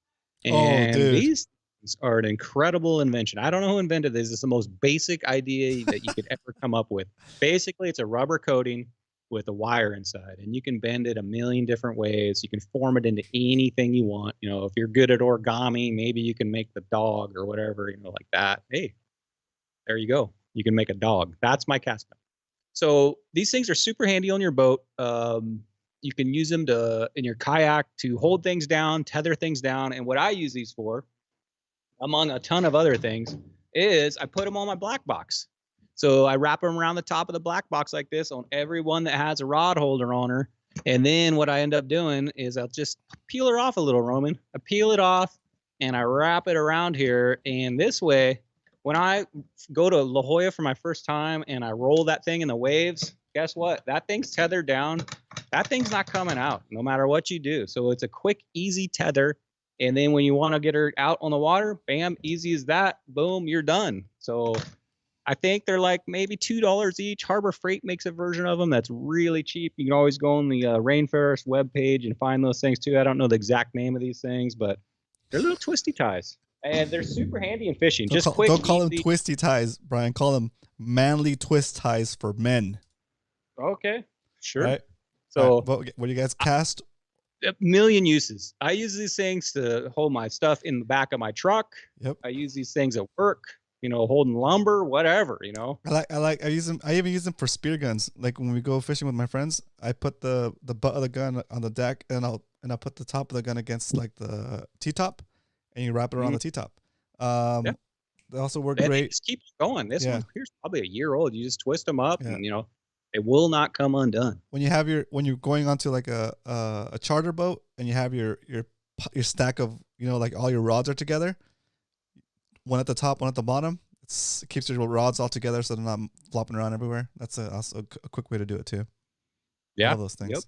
And these things are an incredible invention. I don't know who invented this. It's the most basic idea that you could ever come up with. Basically, it's a rubber coating with a wire inside, and you can bend it a million different ways. You can form it into anything you want. If you're good at origami, maybe you can make the dog or whatever, like that. Hey, there you go. You can make a dog. That's my cast pack. So these things are super handy on your boat. You can use them in your kayak to hold things down, tether things down. And what I use these for, among a ton of other things, is I put them on my black box. So I wrap them around the top of the black box like this on every one that has a rod holder on her. And then what I end up doing is I'll just peel her off a little, Roman. I peel it off and I wrap it around here. And this way, when I go to La Jolla for my first time and I roll that thing in the waves, guess what? That thing's tethered down. That thing's not coming out no matter what you do. So it's a quick, easy tether. And then when you want to get her out on the water, bam, easy as that. Boom, you're done. So I think they're like maybe $2 each. Harbor Freight makes a version of them that's really cheap. You can always go on the Rainforest webpage and find those things too. I don't know the exact name of these things, but they're little twisty ties. And they're super handy in fishing. Don't call them twisty ties, Brian. Call them manly twist ties for men. Okay, sure. Right? So what do you guys cast? A million uses. I use these things to hold my stuff in the back of my truck. Yep. I use these things at work. Holding lumber, whatever. I use them. I even use them for spear guns. Like when we go fishing with my friends, I put the butt of the gun on the deck, and I'll put the top of the gun against like the T-top, and you wrap it around the T-top. They also work great. Just keep going. This one here's probably a year old. You just twist them up, and it will not come undone. When you're going onto like a charter boat, and you have your stack of like all your rods are together. One at the top, one at the bottom. It keeps your rods all together so they're not flopping around everywhere. That's also a quick way to do it too. Yeah. All those things. Yep.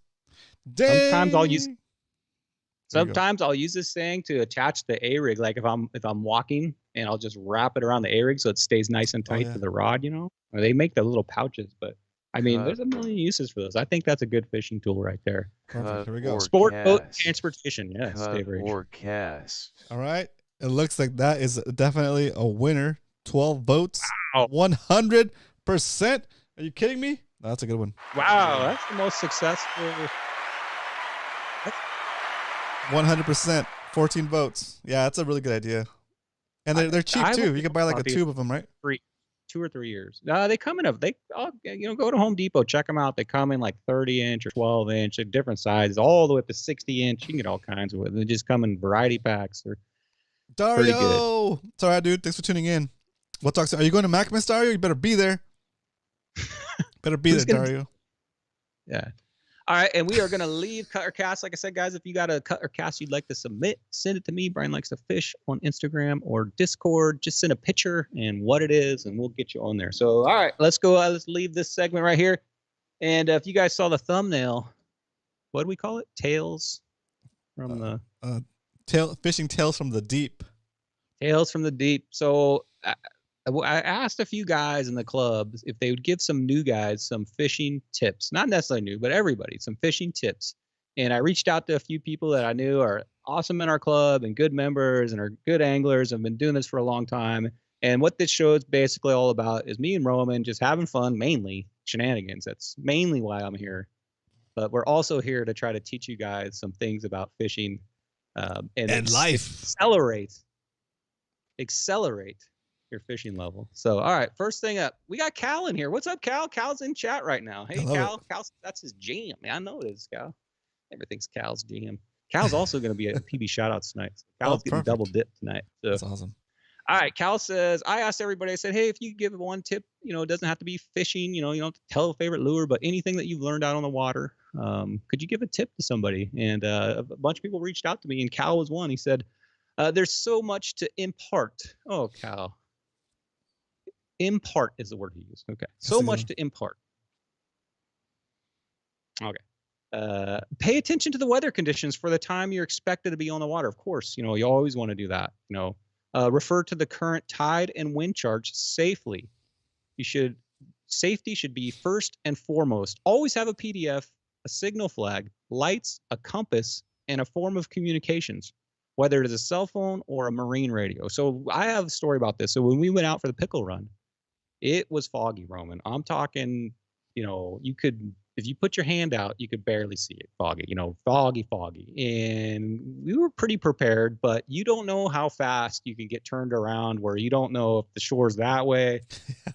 Dang. Sometimes I'll use this thing to attach the A-rig. Like if I'm walking, and I'll just wrap it around the A-rig so it stays nice and tight to the rod. You know, or they make the little pouches, but I mean, there's a million uses for those. I think that's a good fishing tool right there. Perfect. Here we go. Sport boat transportation. Yes, or cast. All right. It looks like that is definitely a winner. 12 votes. Wow. 100%. Are you kidding me? No, that's a good one. Wow, that's the most successful. 100%. 14 votes. Yeah, that's a really good idea. And they're cheap too. You can buy like a tube of them, right? 2 or 3 years. They come in go to Home Depot, check them out. They come in like 30-inch or 12-inch, like different sizes, all the way up to 60-inch. You can get all kinds of it. They just come in variety packs. They're pretty good. It's all right, dude. Thanks for tuning in. We'll talk soon. Are you going to Maximus, Dario? You better be there. Better be there, Dario. Yeah. All right, and we are going to leave Cut or Cast. Like I said, guys, if you got a cut or cast you'd like to submit, send it to me. Brian Likes to Fish on Instagram or Discord. Just send a picture and what it is, and we'll get you on there. So, all right, let's go. Let's leave this segment right here. And if you guys saw the thumbnail, what do we call it? Tales from the... Fishing Tales from the Deep. Tales from the Deep. So I asked a few guys in the club if they would give some new guys some fishing tips. Not necessarily new, but everybody, some fishing tips. And I reached out to a few people that I knew are awesome in our club and good members and are good anglers and have been doing this for a long time. And what this show is basically all about is me and Roman just having fun, mainly shenanigans. That's mainly why I'm here. But we're also here to try to teach you guys some things about fishing and life. Accelerate your fishing level. So, all right, first thing up, we got Cal in here. What's up, Cal? Cal's in chat right now. Hey, Cal. That's his jam. Man, I know it is, Cal. Everything's Cal's jam. Cal's also going to be at PB Shoutouts tonight. So Cal's getting double dip tonight. So. That's awesome. All right, Cal says, I asked everybody, I said, hey, if you give one tip, it doesn't have to be fishing, you don't have to tell a favorite lure, but anything that you've learned out on the water, could you give a tip to somebody? And a bunch of people reached out to me, and Cal was one. He said, there's so much to impart. Oh, Cal. Impart is the word he used. Okay. So much to impart. Okay. Pay attention to the weather conditions for the time you're expected to be on the water. Of course, you always want to do that. Refer to the current tide and wind charts safely. Safety should be first and foremost. Always have a PDF, a signal flag, lights, a compass, and a form of communications, whether it is a cell phone or a marine radio. So I have a story about this. So when we went out for the pickle run, it was foggy, Roman. I'm talking, you could, if you put your hand out, you could barely see it. Foggy, foggy. And we were pretty prepared, but you don't know how fast you can get turned around where you don't know if the shore's that way.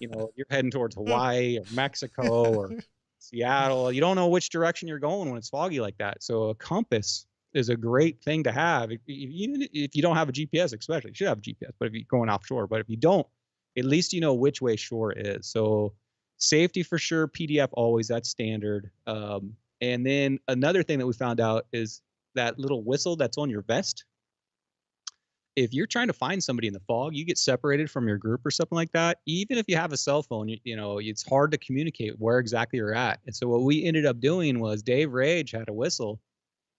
You're heading towards Hawaii or Mexico or Seattle. You don't know which direction you're going when it's foggy like that. So a compass is a great thing to have. Even if you don't have a GPS, especially, you should have a GPS, but if you're going offshore, but if you don't, at least you know which way shore is. So safety for sure, PDF always, that's standard. And then another thing that we found out is that little whistle that's on your vest. If you're trying to find somebody in the fog, you get separated from your group or something like that. Even if you have a cell phone, it's hard to communicate where exactly you're at. And so what we ended up doing was Dave Rage had a whistle,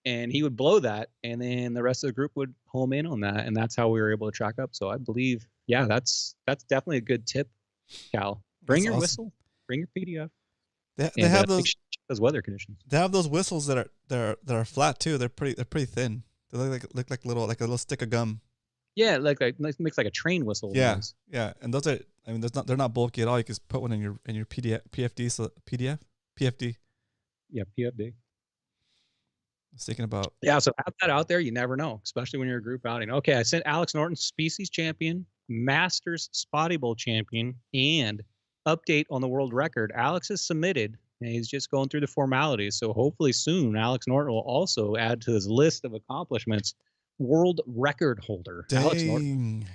and he would blow that, and then the rest of the group would home in on that, and that's how we were able to track up. So I believe, that's definitely a good tip, Cal. Bring your whistle, bring your PDF. They have those weather conditions. They have those whistles that are flat too. They're pretty thin. They look like a little stick of gum. Yeah, like makes like a train whistle. Yeah, yeah, and those are. I mean, they're not bulky at all. You can just put one in your PFD. So PFD. Yeah, PFD. I was thinking about. Yeah, so have that out there. You never know, especially when you're a group outing. Okay, I sent Alex Norton, Species Champion, Masters Spotty Bowl Champion, and update on the world record. Alex has submitted, and he's just going through the formalities. So hopefully soon, Alex Norton will also add to his list of accomplishments, world record holder. Dang. Alex Norton.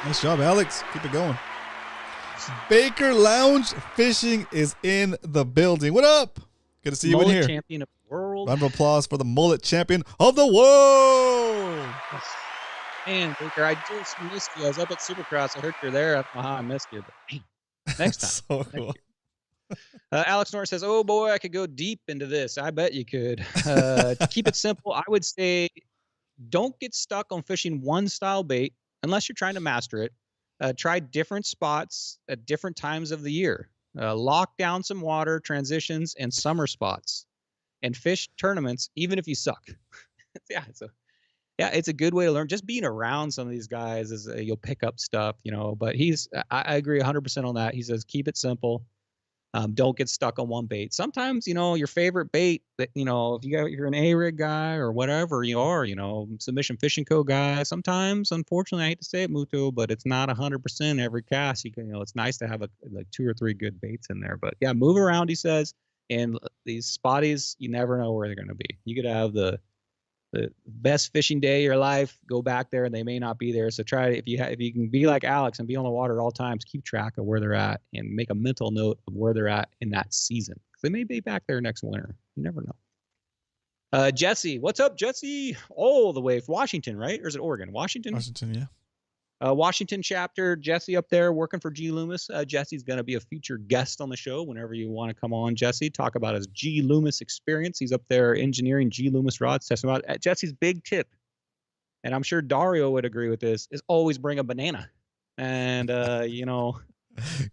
Nice job, Alex. Keep it going. Baker Lounge Fishing is in the building. What up? Good to see you in here. Champion of the world. Round of applause for the mullet champion of the world. Man, Baker, I just missed you. I was up at Supercross. I heard you're there. I don't know how I missed you, but next time. So cool. Alex Norris says, "Oh boy, I could go deep into this. I bet you could." To keep it simple, I would say don't get stuck on fishing one style bait unless you're trying to master it. Try different spots at different times of the year. Lock down some water, transitions, and summer spots, and fish tournaments even if you suck. Yeah, it's a good way to learn. Just being around some of these guys is you'll pick up stuff, But I agree 100% on that. He says keep it simple. Don't get stuck on one bait. Sometimes, your favorite bait that, if you're an A-rig guy or whatever you are, Submission Fishing Co. guy, sometimes, unfortunately, I hate to say it, Muto, but it's not 100% every cast. You can, it's nice to have like 2 or 3 good baits in there. But yeah, move around, he says. And these spotties, you never know where they're going to be. You could have the best fishing day of your life, go back there and they may not be there. So try, if you can be like Alex and be on the water at all times, keep track of where they're at and make a mental note of where they're at in that season. They may be back there next winter. You never know. Jesse, what's up, Jesse? All the way from Washington, right? Or is it Oregon? Washington, yeah. Washington chapter, Jesse up there working for G Loomis. Jesse's going to be a featured guest on the show whenever you want to come on, Jesse. Talk about his G Loomis experience. He's up there engineering G Loomis rods, testing about Jesse's big tip. And I'm sure Dario would agree with this, is always bring a banana. And,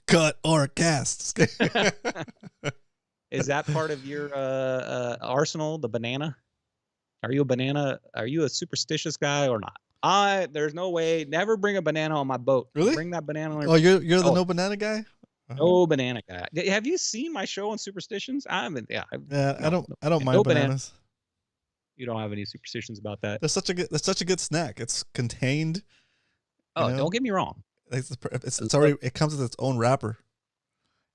cut or cast. Is that part of your arsenal, the banana? Are you a superstitious guy or not? There's no way. Never bring a banana on my boat. Really? Bring that banana on. Oh, you're the no banana guy? No banana guy. Have you seen my show on superstitions? I don't mind bananas. You don't have any superstitions about that. That's such a good snack. It's contained. Don't get me wrong. It's already, it comes with its own wrapper.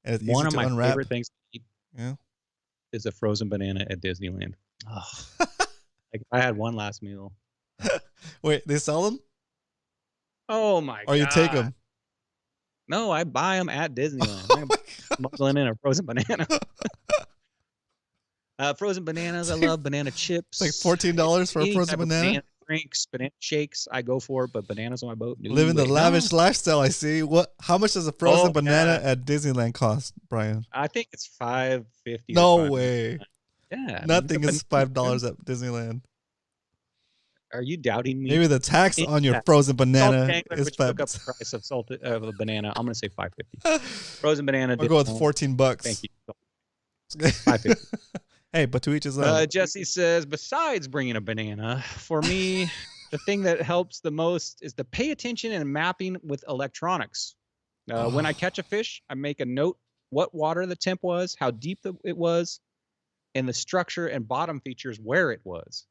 And it's one easy of to my unwrap. favorite things to eat is a frozen banana at Disneyland. Oh. Like I had one last meal. Wait, they sell them? Oh my god! Or you take them? No, I buy them at Disneyland. I'm smuggling in a frozen banana. Frozen bananas. I love banana chips. It's like $14 for a frozen banana. Drinks, banana shakes. I go for it, but bananas on my boat. Living the lavish lifestyle. I see. How much does a frozen banana at Disneyland cost, Brian? I think it's $5.50. No way. Yeah, nothing is $5 at Disneyland. Are you doubting me? Maybe the tax on your frozen banana is $5. Look up the price of a banana. I'm gonna say $5.50. Frozen banana. I'll go with $14. Thank you. $5.50. Hey, but to each his own. Jesse says, besides bringing a banana, for me, the thing that helps the most is to pay attention and mapping with electronics. When I catch a fish, I make a note what water the temp was, how deep it was, and the structure and bottom features where it was.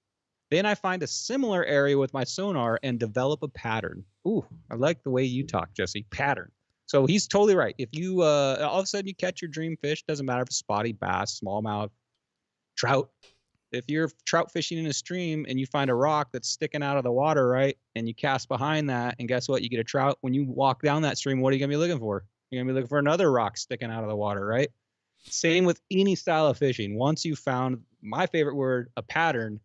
Then I find a similar area with my sonar and develop a pattern. Ooh, I like the way you talk, Jesse. Pattern. So he's totally right. If you all of a sudden you catch your dream fish, doesn't matter if it's spotty, bass, smallmouth, trout. If you're trout fishing in a stream and you find a rock that's sticking out of the water, right, and you cast behind that, and guess what? You get a trout. When you walk down that stream, what are you going to be looking for? You're going to be looking for another rock sticking out of the water, right? Same with any style of fishing. Once you found, my favorite word, a pattern,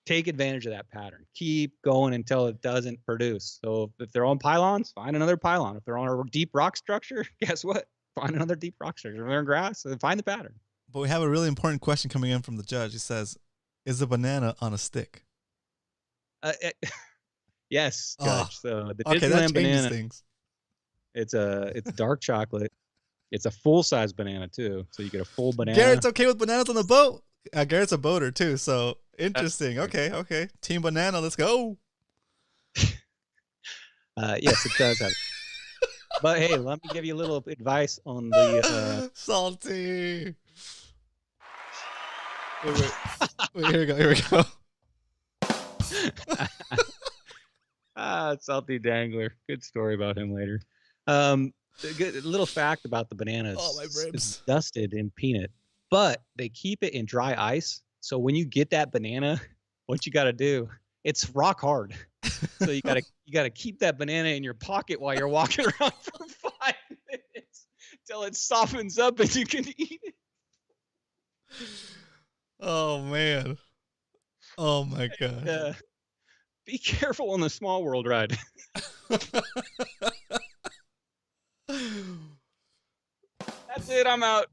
take advantage of that pattern. Keep going until it doesn't produce. So if they're on pylons, find another pylon. If they're on a deep rock structure, guess what? Find another deep rock structure. If they're in grass, find the pattern. But we have a really important question coming in from the judge. He says, is the banana on a stick? Yes, Judge. So the okay, Disneyland banana, things. It's dark chocolate. It's a full-size banana, too. So you get a full banana. Garrett's okay with bananas on the boat. Garrett's a boater, too. So interesting. Okay. Team banana, let's go. Yes, it does have. But hey, let me give you a little advice on the salty. Wait, here we go. Salty Dangler. Good story about him later. Good little fact about the bananas. Oh, my ribs. It's dusted in peanut, but they keep it in dry ice. So when you get that banana, what you got to do? It's rock hard. So you gotta keep that banana in your pocket while you're walking around for 5 minutes till it softens up and you can eat it. Oh man! Oh my god! Be careful on the Small World ride. That's it. I'm out.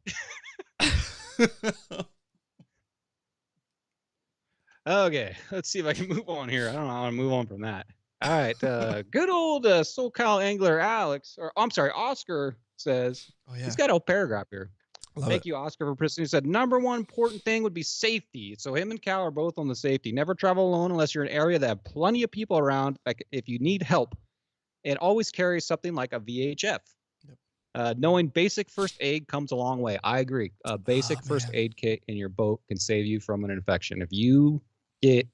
Okay, let's see if I can move on here. I don't know how to move on from that. All right, good old SoCal angler Alex, or I'm sorry, Oscar says he's got a whole paragraph here. Thank you, Oscar, for presenting. He said number one important thing would be safety. So him and Cal are both on the safety. Never travel alone unless you're in an area that have plenty of people around. Like if you need help, and always carry something like a VHF. Knowing basic first aid comes a long way. I agree. A basic first aid kit in your boat can save you from an infection. If you get,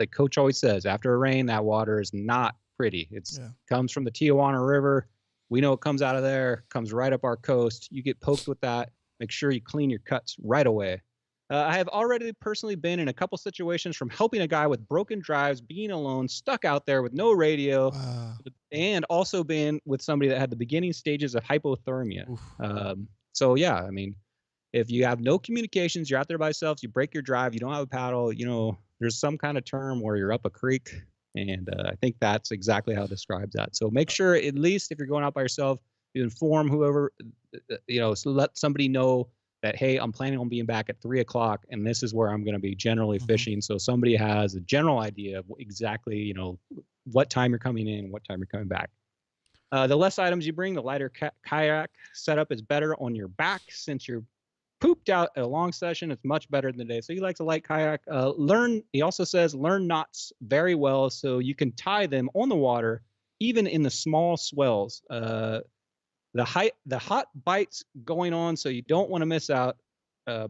like Coach always says, after a rain, that water is not pretty. It's comes from the Tijuana River. We know it comes out of there, comes right up our coast. You get poked with that. Make sure you clean your cuts right away. I have already personally been in a couple situations from helping a guy with broken drives, being alone, stuck out there with no radio, and also been with somebody that had the beginning stages of hypothermia. So, yeah, I mean, if you have no communications, you're out there by yourself, you break your drive, you don't have a paddle, you know, there's some kind of term where you're up a creek. And I think that's exactly how it describes that. So make sure, at least if you're going out by yourself, you inform whoever, you know, so let somebody know that, hey, I'm planning on being back at 3 o'clock and this is where I'm going to be generally fishing. So somebody has a general idea of exactly, you know, what time you're coming in and what time you're coming back. The less items you bring, the lighter kayak setup is better on your back. Since you're pooped out at a long session, it's much better than the day. So you like to light kayak. He also says, learn knots very well so you can tie them on the water, even in the small swells. The hot bites going on, so you don't want to miss out.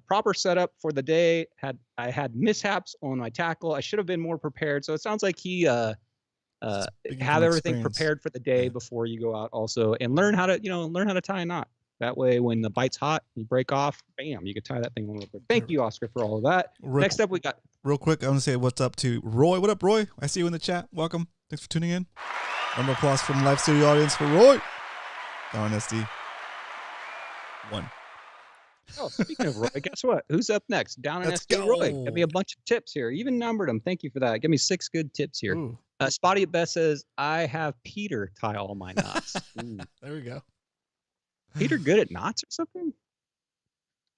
Proper setup for the day. I had mishaps on my tackle. I should have been more prepared. So it sounds like he have everything prepared for the day before you go out also, and learn how to tie a knot. That way, when the bite's hot, you break off, bam, you can tie that thing on real quick. Thank you, Oscar, for all of that. Next up, we got... Real quick, I want to say what's up to Roy. What up, Roy? I see you in the chat. Welcome. Thanks for tuning in. Round of applause from the live studio audience for Roy. Down SD. 1. Oh, speaking of Roy, guess what? Who's up next? Down in SD Roy. Give me a bunch of tips here. Even numbered them. Thank you for that. Give me 6 good tips here. Spotty at Best says, I have Peter tie all my knots. There we go. Peter good at knots or something?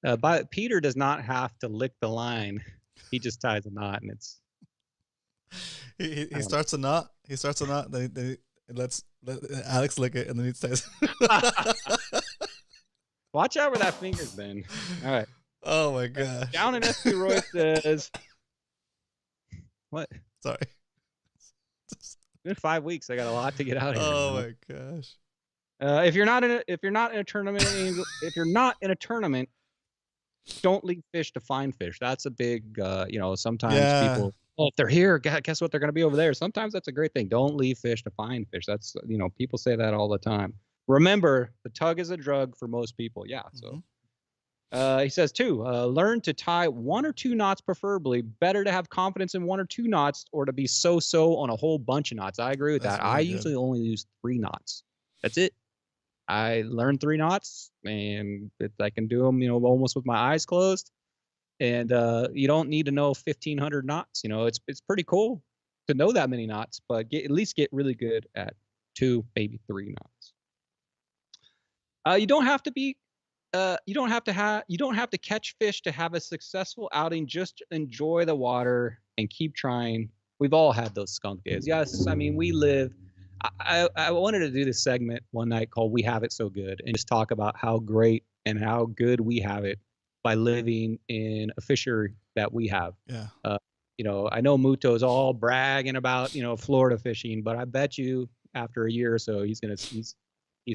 But Peter does not have to lick the line. He just ties a knot, and it's... He starts a knot. He starts a knot. Then let Alex lick it, and then he ties. Watch out where that finger's been. All right. Oh my gosh. Down in SC Roy says, what? Sorry. It's been 5 weeks. I got a lot to get out of here. Oh my gosh. If you're not in a tournament, don't leave fish to find fish. That's a big, sometimes people, if they're here, guess what? They're going to be over there. Sometimes that's a great thing. Don't leave fish to find fish. That's, people say that all the time. Remember, the tug is a drug for most people. Yeah. So he says, too, learn to tie 1 or 2 knots, preferably. Better to have confidence in 1 or 2 knots or to be so-so on a whole bunch of knots. I agree with that. Really I usually only use 3 knots. That's it. I learned 3 knots, and I can do them, almost with my eyes closed. And you don't need to know 1,500 knots. It's pretty cool to know that many knots, but at least get really good at 2, maybe 3 knots. You don't have to catch fish to have a successful outing. Just enjoy the water and keep trying. We've all had those skunk days. Yes, I mean, we live. I wanted to do this segment one night called "We Have It So Good" and just talk about how great and how good we have it by living in a fishery that we have. Yeah. I know Muto's all bragging about Florida fishing, but I bet you after a year or so he's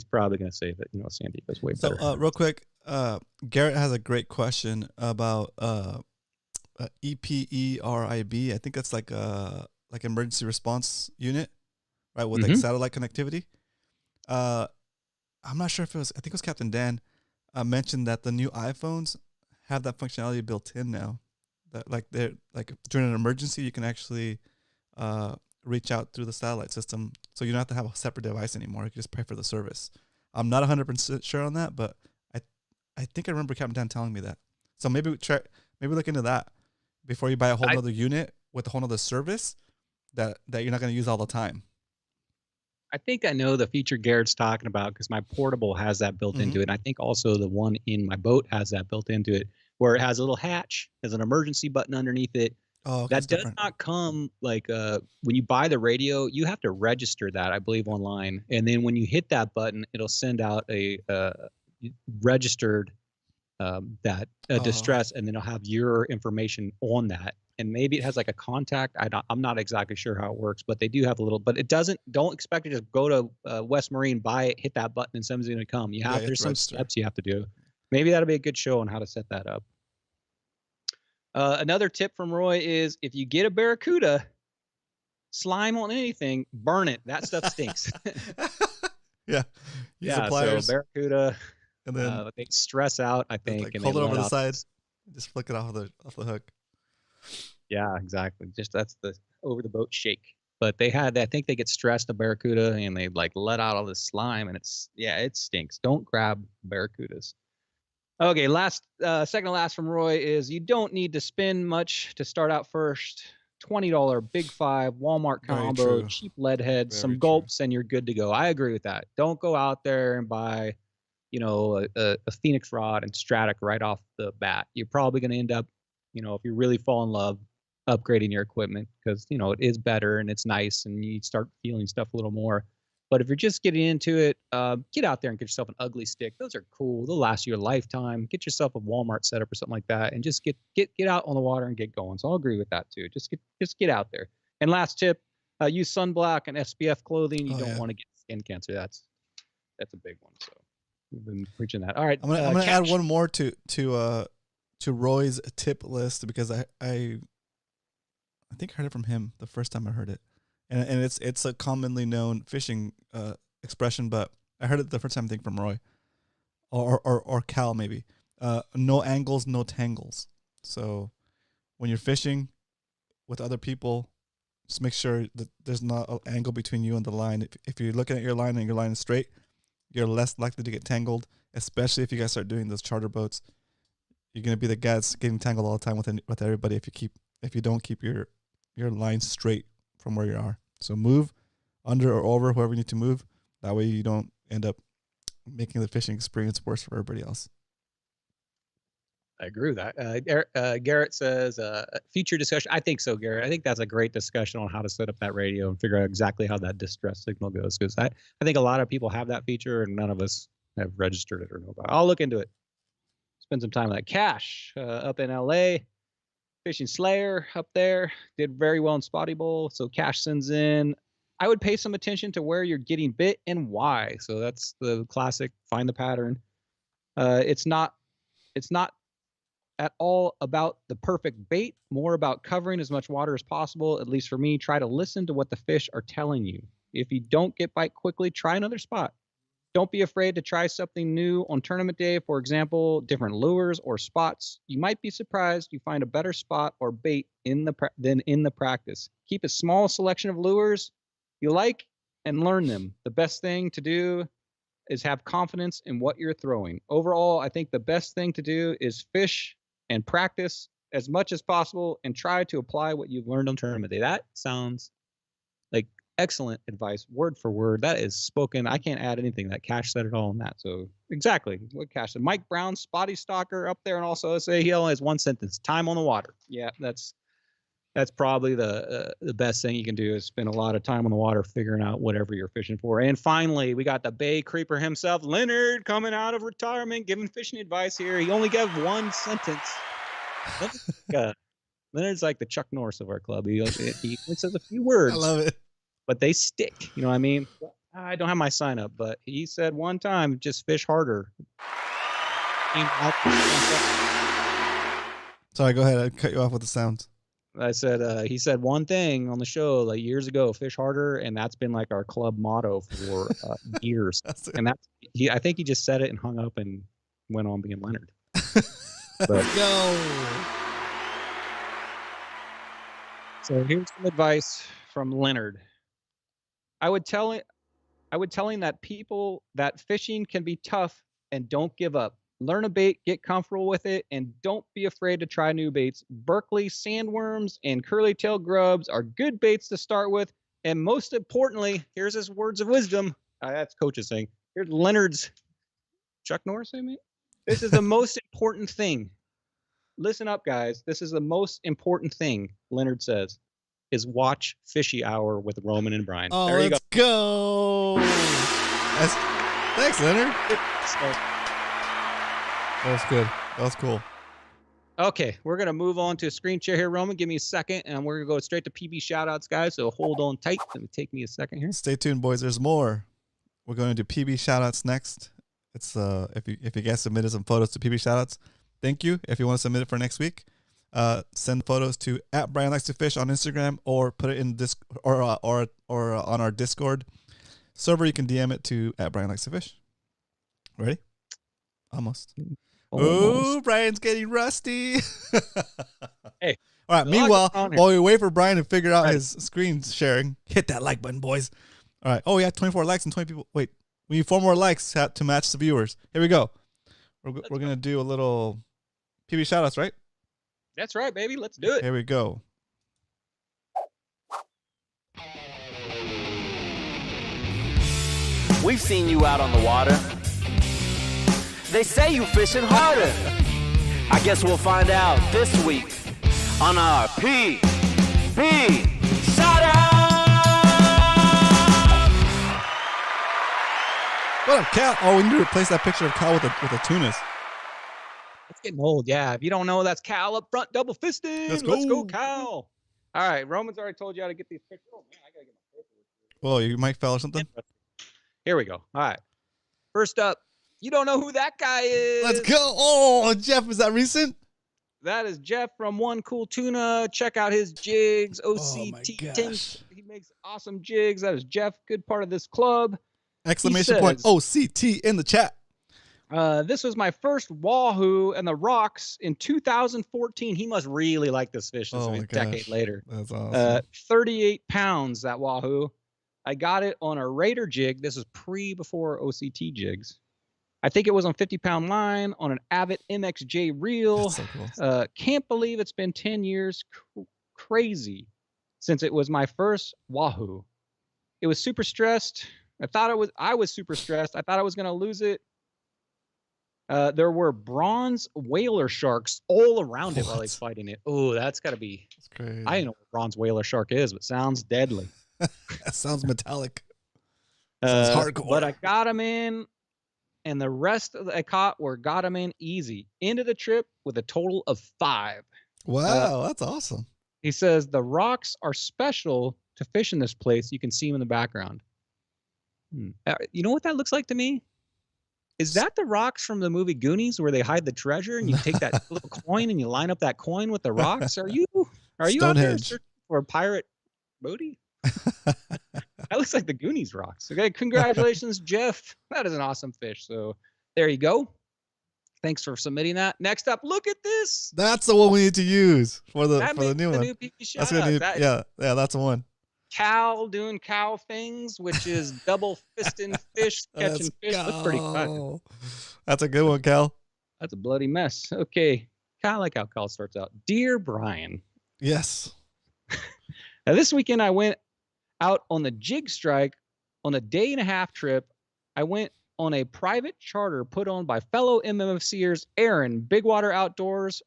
probably gonna say that San Diego's way better. So real quick, Garrett has a great question about EPERIB. I think that's like emergency response unit. Right, with like satellite connectivity. I'm not sure if it was, I think it was Captain Dan mentioned that the new iPhones have that functionality built in now. That they're during an emergency, you can actually reach out through the satellite system. So you don't have to have a separate device anymore. You can just pay for the service. I'm not 100% sure on that, but I think I remember Captain Dan telling me that. So maybe look into that before you buy a whole other unit with a whole other service that you're not going to use all the time. I think I know the feature Garrett's talking about because my portable has that built into it. And I think also the one in my boat has that built into it, where it has a little hatch, has an emergency button underneath it. Oh, that does not come like when you buy the radio, you have to register that, I believe, online. And then when you hit that button, it'll send out a registered distress, and then it'll have your information on that. And maybe it has like a contact. I'm not exactly sure how it works, but they do have a little. But it doesn't. Don't expect to just go to West Marine, buy it, hit that button, and somebody's going to come. You have there's some steps you have to do. Maybe that'll be a good show on how to set that up. Another tip from Roy is if you get a barracuda, slime on anything, burn it. That stuff stinks. Yeah. Yeah. So barracuda, and then they stress out, I think. Like, and hold it over the side. Just flick it off the hook. Yeah, exactly. Just that's the over the boat shake. But I think they get stressed, the barracuda, and they like let out all this slime, and it stinks. Don't grab barracudas. Okay, second to last from Roy is you don't need to spend much to start out first. $20 Big Five Walmart combo, cheap lead head, some gulps, and you're good to go. I agree with that. Don't go out there and buy, a Phoenix rod and Stratic right off the bat. You're probably going to end up, if you really fall in love, upgrading your equipment because, it is better and it's nice and you start feeling stuff a little more. But if you're just getting into it, get out there and get yourself an ugly stick. Those are cool. They'll last you a lifetime. Get yourself a Walmart setup or something like that, and just get out on the water and get going. So I'll agree with that too. Just get out there. And last tip: use sunblock and SPF clothing. You don't want to get skin cancer. That's a big one. So we've been preaching that. All right, I'm gonna add one more to Roy's tip list because I think I heard it from him the first time I heard it. And it's a commonly known fishing expression, but I heard it the first time I think from Roy or Cal maybe. No angles, no tangles. So when you're fishing with other people, just make sure that there's not an angle between you and the line. If you're looking at your line and your line is straight, you're less likely to get tangled, especially if you guys start doing those charter boats. You're gonna be the guy that's getting tangled all the time with everybody if you don't keep your line straight from where you are. So move under or over whoever you need to move. That way you don't end up making the fishing experience worse for everybody else. I agree with that. Garrett says feature discussion. I think so, Garrett. I think that's a great discussion on how to set up that radio and figure out exactly how that distress signal goes. Because I think a lot of people have that feature and none of us have registered it or know about it. I'll look into it. Spend some time with that. Cash up in LA. Fishing Slayer up there did very well in Spotty Bowl. So Cash sends in, I would pay some attention to where you're getting bit and why. So that's the classic find the pattern. It's not at all about the perfect bait, more about covering as much water as possible. At least for me, try to listen to what the fish are telling you. If you don't get bite quickly, try another spot. Don't be afraid to try something new on tournament day. For example, different lures or spots. You might be surprised you find a better spot or bait than in the practice. Keep a small selection of lures you like and learn them. The best thing to do is have confidence in what you're throwing. Overall, I think the best thing to do is fish and practice as much as possible and try to apply what you've learned on tournament day. That sounds like excellent advice, word for word. That is spoken. I can't add anything. That Cash said it all on that. So exactly what Cash said. Mike Brown, Spotty Stalker up there, and also say he only has one sentence: time on the water. Yeah, that's probably the best thing you can do is spend a lot of time on the water figuring out whatever you're fishing for. And finally, we got the Bay Creeper himself, Leonard, coming out of retirement, giving fishing advice here. He only gave one sentence. Leonard's like the Chuck Norris of our club. He says a few words. I love it. But they stick. You know what I mean? I don't have my sign up, but he said one time, just fish harder. Sorry, go ahead. I cut you off with the sounds. I said, he said one thing on the show like years ago, fish harder. And that's been like our club motto for years. And I think he just said it and hung up and went on being Leonard. But, go. So here's some advice from Leonard. I would tell him that fishing can be tough and don't give up. Learn a bait, get comfortable with it, and don't be afraid to try new baits. Berkeley sandworms and curly tail grubs are good baits to start with. And most importantly, here's his words of wisdom. That's coach's saying. Here's Leonard's Chuck Norris, I mean. This is the most important thing. Listen up, guys. This is the most important thing, Leonard says, is watch Fishy Hour with Roman and Brian. Oh, there you let's go. Thanks, Leonard. That was good. That was cool. Okay, we're going to move on to a screen share here, Roman. Give me a second, and we're going to go straight to PB shoutouts, guys. So hold on tight. It'll take me a second here. Stay tuned, boys. There's more. We're going to do PB shoutouts next. It's if you guys submitted some photos to PB shoutouts, thank you. If you want to submit it for next week, send photos to @BrianLikesToFish on Instagram, or put it in this or on our Discord server. You can DM it to @BrianLikesToFish. Ready? Almost. Oh, Brian's getting rusty. Hey. All right. Meanwhile, while we wait for Brian to figure out his screen sharing, hit that like button, boys. All right. Oh, yeah, 24 likes and 20 people. Wait, we need 4 more likes to match the viewers. Here we go. We're going to do a little PB shoutouts, right? That's right, baby. Let's do it. Here we go. We've seen you out on the water. They say you fishing harder. I guess we'll find out this week on our PB Shoutout! What up, Cal? Oh, we need to replace that picture of Cal with a tunas. It's getting old, yeah. If you don't know, that's Cal up front, double fisting. Let's go, Cal. All right, Roman's already told you how to get these pictures. Oh, man, I got to get my paper. Whoa, you mic fell or something? Here we go. All right. First up, you don't know who that guy is. Let's go. Oh, Jeff, is that recent? That is Jeff from One Cool Tuna. Check out his jigs, OCT. Oh, my gosh. He makes awesome jigs. That is Jeff, good part of this club. Exclamation point OCT in the chat. This was my first wahoo and the rocks in 2014. He must really like this fish. This is a decade later. That's awesome. 38 pounds, that wahoo. I got it on a Raider jig. This is before OCT jigs. I think it was on 50-pound line on an Abbott MXJ reel. That's so cool. Can't believe it's been 10 years. Crazy since it was my first wahoo. It was super stressed. I was super stressed. I thought I was going to lose it. There were bronze whaler sharks all around it while he's fighting it. Oh, that's got to be. That's crazy. I don't know what bronze whaler shark is, but sounds deadly. That sounds metallic. Sounds hardcore. But I got him in, and the rest that I caught got him in easy. Into the trip with a total of 5. Wow, that's awesome. He says the rocks are special to fish in this place. You can see them in the background. You know what that looks like to me? Is that the rocks from the movie Goonies where they hide the treasure and you take that little coin and you line up that coin with the rocks? Are you out there searching for a pirate booty? That looks like the Goonies rocks. Okay, congratulations, Jeff. That is an awesome fish. So there you go. Thanks for submitting that. Next up, look at this. That's the one we need to use for the new one. New that's yeah, that's the one. Cal doing Cal things, which is double fisting fish, catching fish. That's pretty fun. That's a good one, Cal. That's a bloody mess. Okay. Kind of like how Cal starts out. Dear Brian. Yes. Now, this weekend I went out on the jig strike on a 1.5-day trip. I went on a private charter put on by fellow MMFCers Aaron, Big Water Outdoors,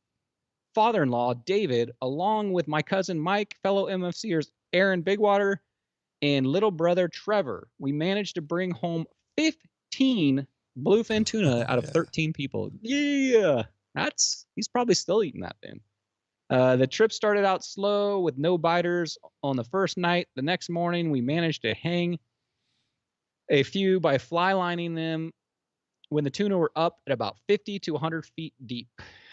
father-in-law David, along with my cousin Mike, fellow MMFCers Aaron Bigwater, and little brother Trevor. We managed to bring home 15 bluefin tuna out of 13 people. Yeah, he's probably still eating that then. The trip started out slow with no biters on the first night. The next morning, we managed to hang a few by fly lining them when the tuna were up at about 50 to 100 feet deep.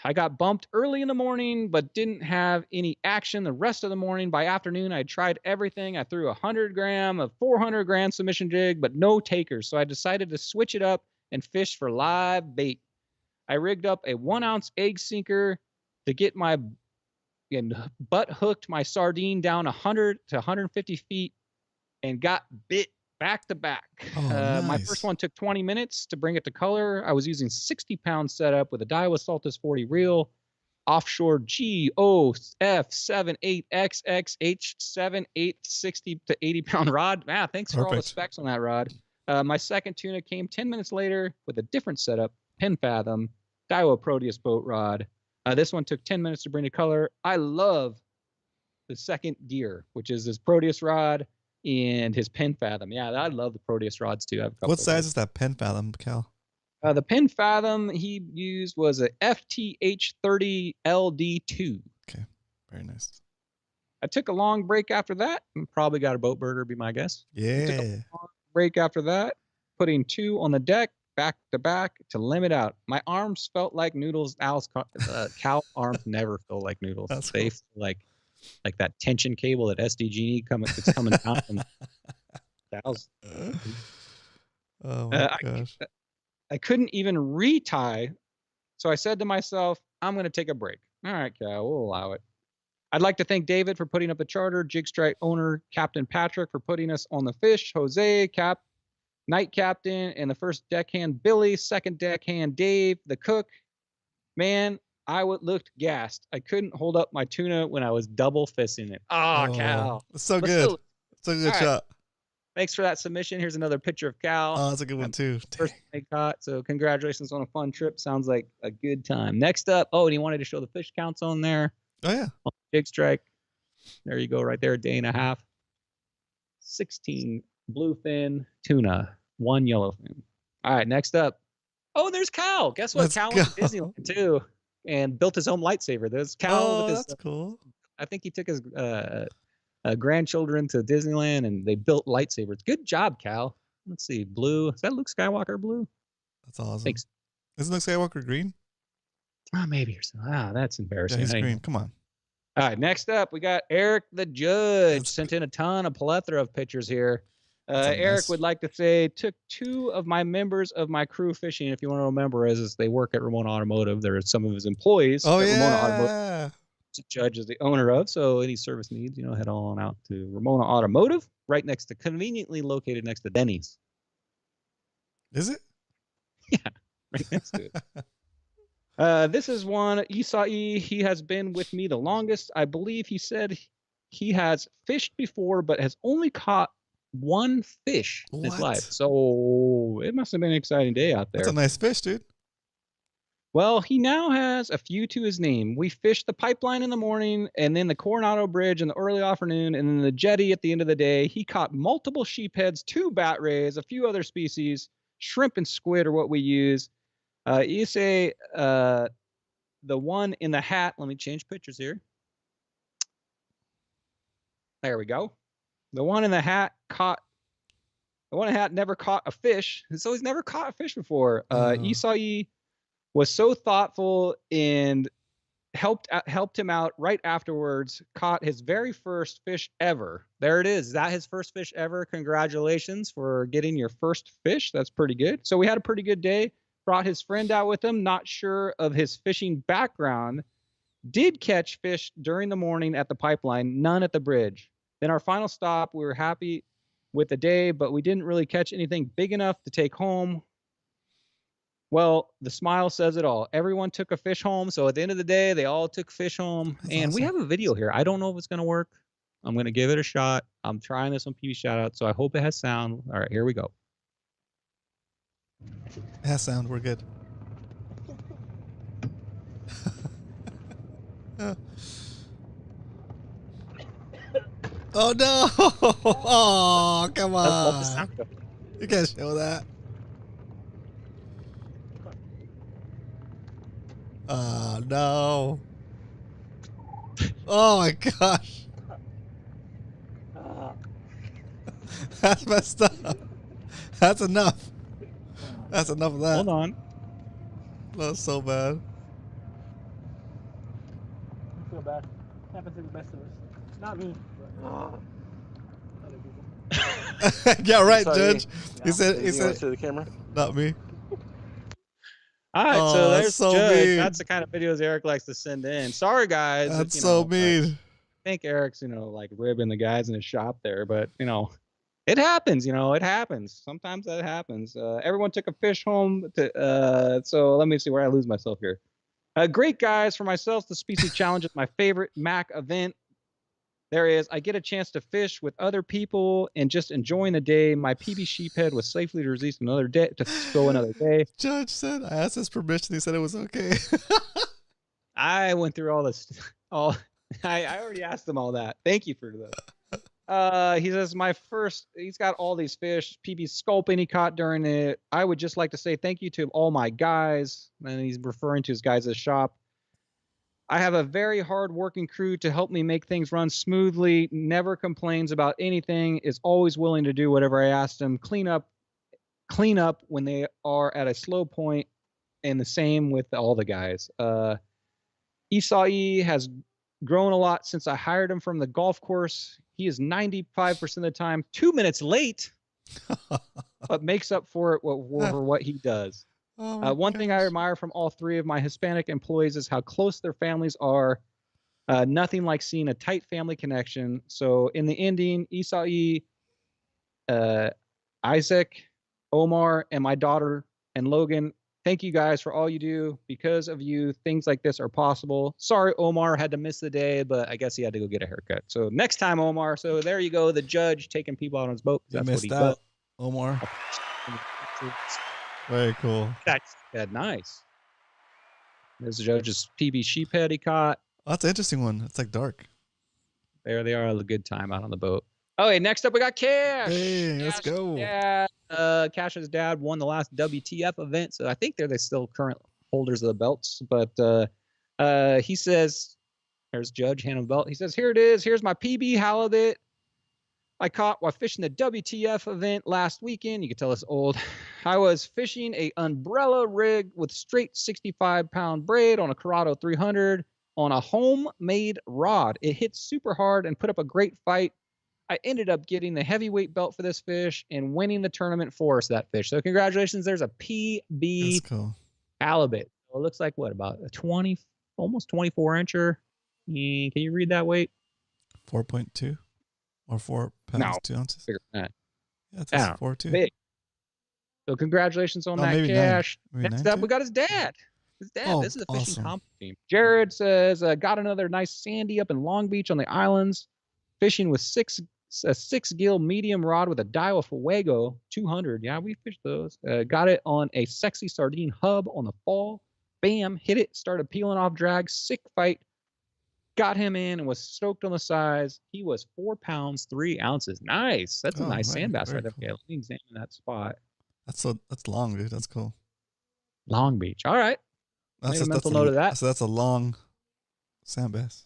I got bumped early in the morning, but didn't have any action the rest of the morning. By afternoon, I tried everything. I threw 100-gram, a 400-gram submission jig, but no takers. So I decided to switch it up and fish for live bait. I rigged up a 1-ounce egg sinker to get my butt hooked my sardine down 100 to 150 feet and got bit back to back. Nice. My first one took 20 minutes to bring it to color. I was using 60-pound setup with a Daiwa Saltus 40 reel. offshore GOF78XX860 to 80 pound rod. Man, thanks for all the Perfect. specs on that rod. My second tuna came 10 minutes later with a different setup, Pin Fathom, Daiwa Proteus boat rod. This one took 10 minutes to bring to color. I love the second gear, which is his Proteus rod and his Pin Fathom. Yeah, I love the Proteus rods too. I have a couple What of size those. is that Pen Fathom, Cal? The Pin Fathom he used was a FTH30LD2. Okay, very nice. I took a long break after that and probably got a boat burger, be my guess. Took Yeah. a long break after that, putting 2 on the deck, back to back to limit out. My arms felt like noodles. Cal arms never feel like noodles. That's They cool. feel like that tension cable that SDG it's coming down from Cal's. Oh my gosh. I couldn't even retie, so I said to myself, I'm going to take a break. All right, Cal, we'll allow it. I'd like to thank David for putting up the charter, Jig Strike owner Captain Patrick for putting us on the fish, Jose, night captain, and the first deckhand Billy, second deckhand Dave, the cook. Man, I looked gassed. I couldn't hold up my tuna when I was double fisting it. Oh, Cal. It's so Let's good. go. It's a good All right. shot. Thanks for that submission. Here's another picture of Cal. Oh, that's a good one too. First they caught. So congratulations on a fun trip. Sounds like a good time. Next up, and he wanted to show the fish counts on there. Oh yeah. Jig Strike. There you go, right there, day and a half. 16 bluefin tuna, 1 yellowfin. All right, next up. Oh, there's Cal. Guess what? Let's Cal went to go. Disneyland too and built his own lightsaber. There's Cal Oh, with his. that's cool. I think he took his grandchildren to Disneyland and they built lightsabers. Good job, Cal. Let's see, blue. Is that Luke Skywalker blue? That's awesome. Thanks. Isn't Luke Skywalker green? Oh, maybe. That's embarrassing. Yeah, he's I- green. Come on. All right, next up, we got Eric the Judge. Let's Sent in a plethora of pictures here. That's a Eric mess. would like to say, took 2 of my members of my crew fishing. If you want to remember, is they work at Ramona Automotive. There are some of his employees Oh that Ramona Automotive yeah. Judge is the owner of. So any service needs, head on out to Ramona Automotive, conveniently located next to Denny's. Is it? Right next to it. This is one Isai. He has been with me the longest. I believe he said he has fished before, but has only caught 1 fish in his What? life. So it must have been an exciting day out there. That's a nice fish, dude. Well, he now has a few to his name. We fished the pipeline in the morning, and then the Coronado Bridge in the early afternoon, and then the jetty at the end of the day. He caught multiple sheepheads, 2 bat rays, a few other species. Shrimp and squid are what we use. You say the one in the hat. Let me change pictures here. There we go. The one in the hat never caught a fish. So he's never caught a fish before. Isai was so thoughtful and helped him out right afterwards. Caught his very first fish ever. There it is. Is that his first fish ever? Congratulations for getting your first fish. That's pretty good. So we had a pretty good day. Brought his friend out with him. Not sure of his fishing background. Did catch fish during the morning at the pipeline. None at the bridge. Then our final stop. We were happy with the day, but we didn't really catch anything big enough to take home. Well, the smile says it all. Everyone took a fish home. So at the end of the day, they all took fish home. That's and we awesome. have a video here. I don't know if it's going to work. I'm going to give it a shot. I'm trying this on PB Shoutout, so I hope it has sound. All right, here we go. It has sound. We're good. Oh no! Oh, come I love the on! sound. You can't show that. Oh no! Oh my gosh! That's messed up. That's enough. That's enough of that. Hold on. That's so bad. I feel bad. Happens to the best of us. Not me. Yeah, right, Sorry. Judge. He Yeah. said. He You wanna said. say the camera? Not me. All right, Oh, so that's there's so Judge. mean. That's the kind of videos Eric likes to send in. Sorry, guys. if, That's you so know, mean. I think Eric's, like ribbing the guys in his shop there, but it happens. It happens. Sometimes that happens. Everyone took a fish home. So let me see where I lose myself here. Great guys. For myself, the species challenge is my favorite MAC event. There is. I get a chance to fish with other people and just enjoying the day. My PB sheephead was safely released another day to go another day. Judge said, I asked his permission. He said it was okay. I went through all this. I already asked him all that. Thank you for that. He says he's got all these fish, PB sculpin he caught during it. I would just like to say thank you to all my guys. And he's referring to his guys at the shop. I have a very hard-working crew to help me make things run smoothly, never complains about anything, is always willing to do whatever I ask them, clean up when they are at a slow point, and the same with all the guys. Isai has grown a lot since I hired him from the golf course. He is 95% of the time 2 minutes late, but makes up for it for what he does. One thing I admire from all three of my Hispanic employees is how close their families are. Nothing like seeing a tight family connection. So in the ending, Isai, Isaac, Omar, and my daughter and Logan, thank you guys for all you do. Because of you, things like this are possible. Sorry, Omar had to miss the day, but I guess he had to go get a haircut. So next time, Omar. So there you go, the judge taking people out on his boat. That's what he does. Omar. Very cool. That's nice. There's the judge's PB sheephead he caught. Oh, that's an interesting one. It's like dark. There they are, a good time out on the boat. Okay, next up we got Cash. Hey, let's go. Yeah, Cash's dad won the last WTF event, so I think they're still current holders of the belts. But he says, there's Judge handing the belt. He says, here it is. Here's my PB halibut I caught while fishing the WTF event last weekend. You can tell it's old. I was fishing a umbrella rig with straight 65-pound braid on a Corrado 300 on a homemade rod. It hit super hard and put up a great fight. I ended up getting the heavyweight belt for this fish and winning the tournament for us, that fish. So congratulations. There's a PB halibut. So it looks like what, about a 20, almost 24 incher. Can you read that weight? 4.2 or 4 pounds, 2 ounces. Bigger than that. Yeah, that's 4.2. Big. So congratulations on that, Cash. Next up, we got his dad. His dad. Oh, this is a fishing awesome. comp team. Jared says, got another nice sandy up in Long Beach on the islands. Fishing with a 6-gill medium rod with a Daiwa Fuego 200. Yeah, we fished those. Got it on a sexy sardine hub on the fall. Bam, hit it, started peeling off drag. Sick fight. Got him in and was stoked on the size. He was 4 pounds, 3 ounces. Nice. That's a nice sand bass right there. Okay, let me examine that spot. That's long, dude. That's cool. Long Beach. All right. That's a mental note of that. So that's a long sand bass.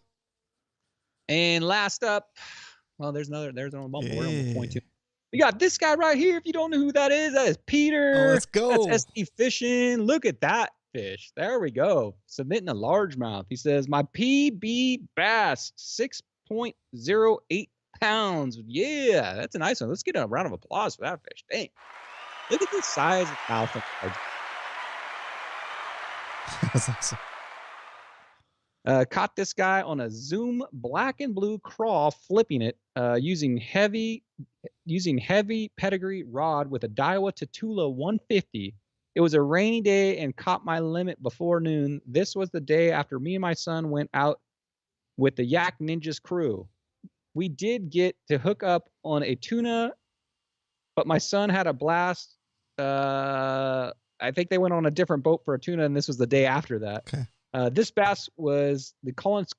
And last up, well, there's another bump. We're on point two. We got this guy right here. If you don't know who that is Peter. Oh, let's go. That's SD Fishing. Look at that fish. There we go. Submitting a largemouth. He says, my PB bass, 6.08 pounds. Yeah, that's a nice one. Let's get a round of applause for that fish. Dang. Look at the size of the mouth of the That's awesome. Caught this guy on a Zoom black and blue craw, flipping it using heavy pedigree rod with a Daiwa Tatula 150. It was a rainy day and caught my limit before noon. This was the day after me and my son went out with the Yak Ninjas crew. We did get to hook up on a tuna, but my son had a blast. I think they went on a different boat for a tuna, and this was the day after that. Okay. This bass was the Collins.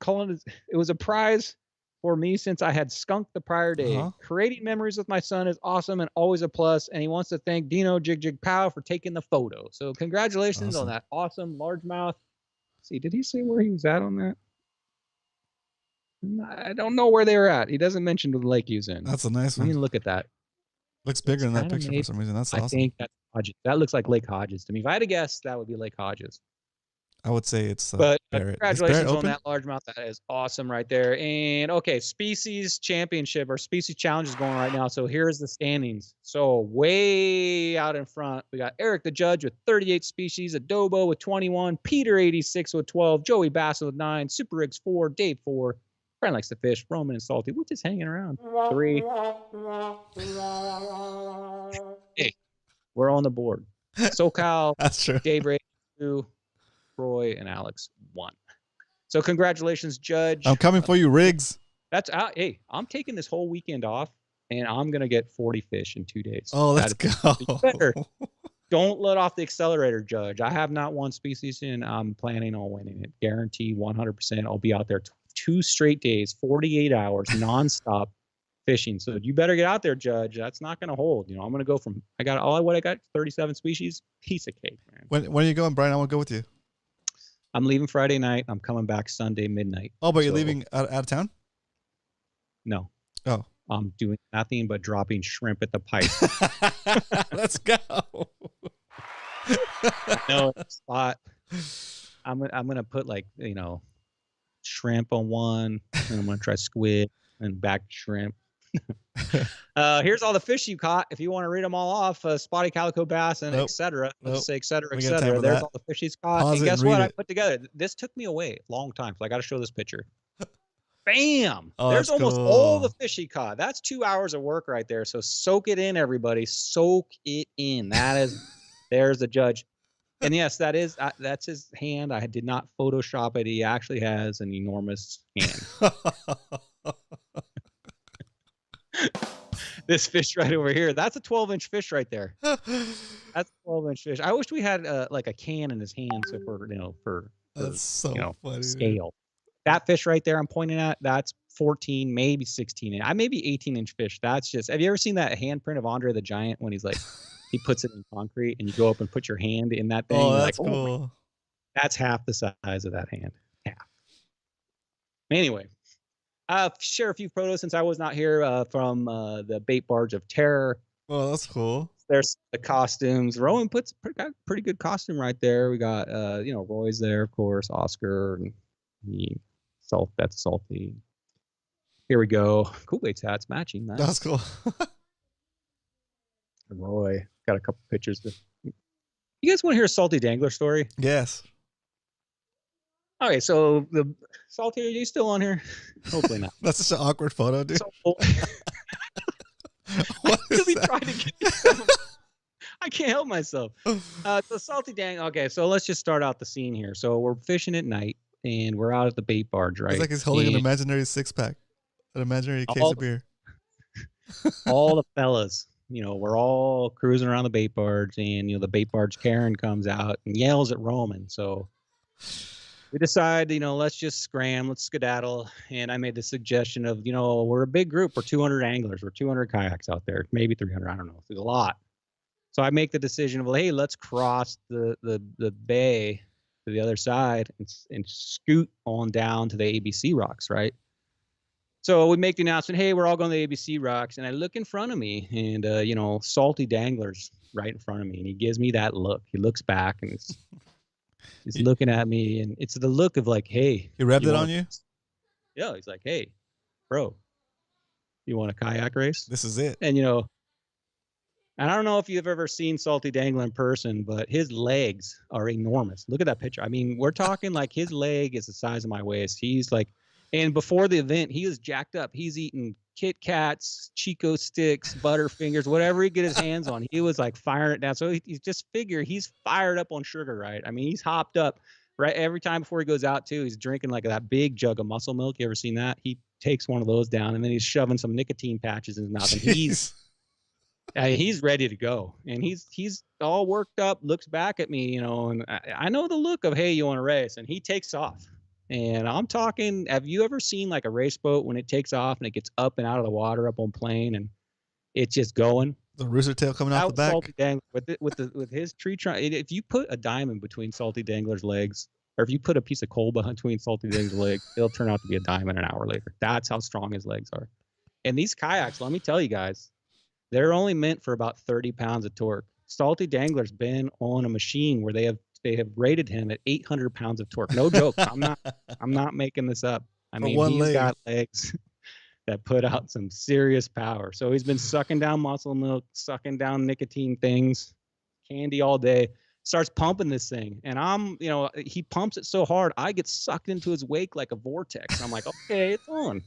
It was a prize for me since I had skunked the prior day. Creating memories with my son is awesome and always a plus. And he wants to thank Dino Jig Jig Pow for taking the photo. So congratulations on that awesome largemouth. See, did he say where he was at on that? I don't know where they were at. He doesn't mention the lake he was in. That's a nice We one. can look at that. Looks bigger in that picture for some reason. That's awesome. I think that's Hodges. That looks like Lake Hodges to me. If I had to guess, that would be Lake Hodges. I would say it's but Barrett. Congratulations on that largemouth. That is awesome right there. And okay, species championship or species challenge is going right now. So here's the standings. So way out in front, we got Eric the Judge with 38 species, Adobo with 21, Peter 86 with 12, Joey Bass with 9, Super Rigs 4, Dave 4, Friend Likes to Fish, Roman and Salty. We're just hanging around. 3. Hey, we're on the board. SoCal, that's true. Dave Ray, 2. Troy and Alex won. So congratulations, Judge. I'm coming for you, Riggs. That's out. Hey, I'm taking this whole weekend off, and I'm gonna get 40 fish in 2 days. Oh, let's go. Better. Don't let off the accelerator, Judge. I have not won species, and I'm planning on winning it. Guarantee 100%. I'll be out there 2 straight days, 48 hours, nonstop fishing. So you better get out there, Judge. That's not gonna hold. I'm gonna go from I got 37 species. Piece of cake, man. When are you going, Brian? I want to go with you. I'm leaving Friday night. I'm coming back Sunday midnight. Oh, but you're leaving out of town? No. Oh. I'm doing nothing but dropping shrimp at the pipe. Let's go. No spot. I'm gonna put shrimp on one, and I'm gonna try squid and back shrimp. Here's all the fish you caught. If you want to read them all off, spotty calico bass and etc. Let's say etc. etc. There's all the fish he's caught. Pause and guess and what? read I it. put together. This took me away a long time, so I got to show this picture. Bam! Oh, There's that's almost cool. all the fish he caught. That's 2 hours of work right there. So soak it in, everybody. Soak it in. There's the Judge. And yes, that's his hand. I did not Photoshop it. He actually has an enormous hand. This fish right over here, that's a 12-inch fish right there. That's a 12-inch fish. I wish we had like a can in his hand so for That's so funny. scale. That fish right there I'm pointing at, that's 14, maybe 16 inch. I maybe 18-inch fish. That's just. Have you ever seen that handprint of Andre the Giant when he's like, he puts it in concrete and you go up and put your hand in that thing? Oh, You're that's cool. that's half the size of that hand. Half. Anyway, I'll share a few photos since I was not here from the bait barge of terror. Oh, that's cool. There's the costumes. Rowan puts pretty good costume right there. We got Roy's there, of course, Oscar, and that's Salty. Here we go. Cool baits hats matching. Nice. That's cool. Roy got a couple pictures. You guys want to hear a Salty Dangler story? Yes. Okay, so the Salty, are you still on here? Hopefully not. That's such an awkward photo, dude. So, What is really that? trying to get I can't help myself. So Salty Dang. Okay, so let's just start out the scene here. So we're fishing at night, and we're out at the bait barge, right? It's like he's holding an And imaginary 6-pack, an imaginary case of beer. all the fellas, we're all cruising around the bait barge, and the bait barge Karen comes out and yells at Roman. So we decide, let's just let's skedaddle. And I made the suggestion of, we're a big group. We're 200 anglers. We're 200 kayaks out there, maybe 300. I don't know. There's a lot. So I make the decision of, well, hey, let's cross the bay to the other side and scoot on down to the ABC rocks, right? So we make the announcement, hey, we're all going to the ABC rocks. And I look in front of me, and, Salty Dangler's right in front of me. And he gives me that look. He looks back, and he's looking at me. And it's the look of like, hey. He revved it on you? Yeah. He's like, hey, bro, you want a kayak race? This is it. And, and I don't know if you've ever seen Salty Dangler in person, but his legs are enormous. Look at that picture. I mean, we're talking like his leg is the size of my waist. He's like, and before the event, he was jacked up. He's eating Kit Kats, Chico sticks, Butterfingers, whatever he get his hands on. He was like firing it down. So he just figure he's fired up on sugar, right? I mean, he's hopped up, right? Every time before he goes out too, he's drinking like that big jug of muscle milk. You ever seen that? He takes one of those down, and then he's shoving some nicotine patches in his mouth. And he's ready to go, and he's all worked up, looks back at me, and I know the look of, hey, you want to race? And he takes off. And I'm talking, have you ever seen like a race boat when it takes off and it gets up and out of the water up on plane and it's just going? The rooster tail coming off the back. Salty Dangler with his tree trunk. If you put a diamond between Salty Dangler's legs, or if you put a piece of coal between Salty Dangler's legs, it'll turn out to be a diamond an hour later. That's how strong his legs are. And these kayaks, let me tell you guys, they're only meant for about 30 pounds of torque. Salty Dangler's been on a machine where they have rated him at 800 pounds of torque. No joke. I'm not making this up. I mean, he's got legs that put out some serious power. So he's been sucking down muscle milk, sucking down nicotine things, candy all day, starts pumping this thing. And he pumps it so hard, I get sucked into his wake like a vortex. And I'm like, okay, it's on.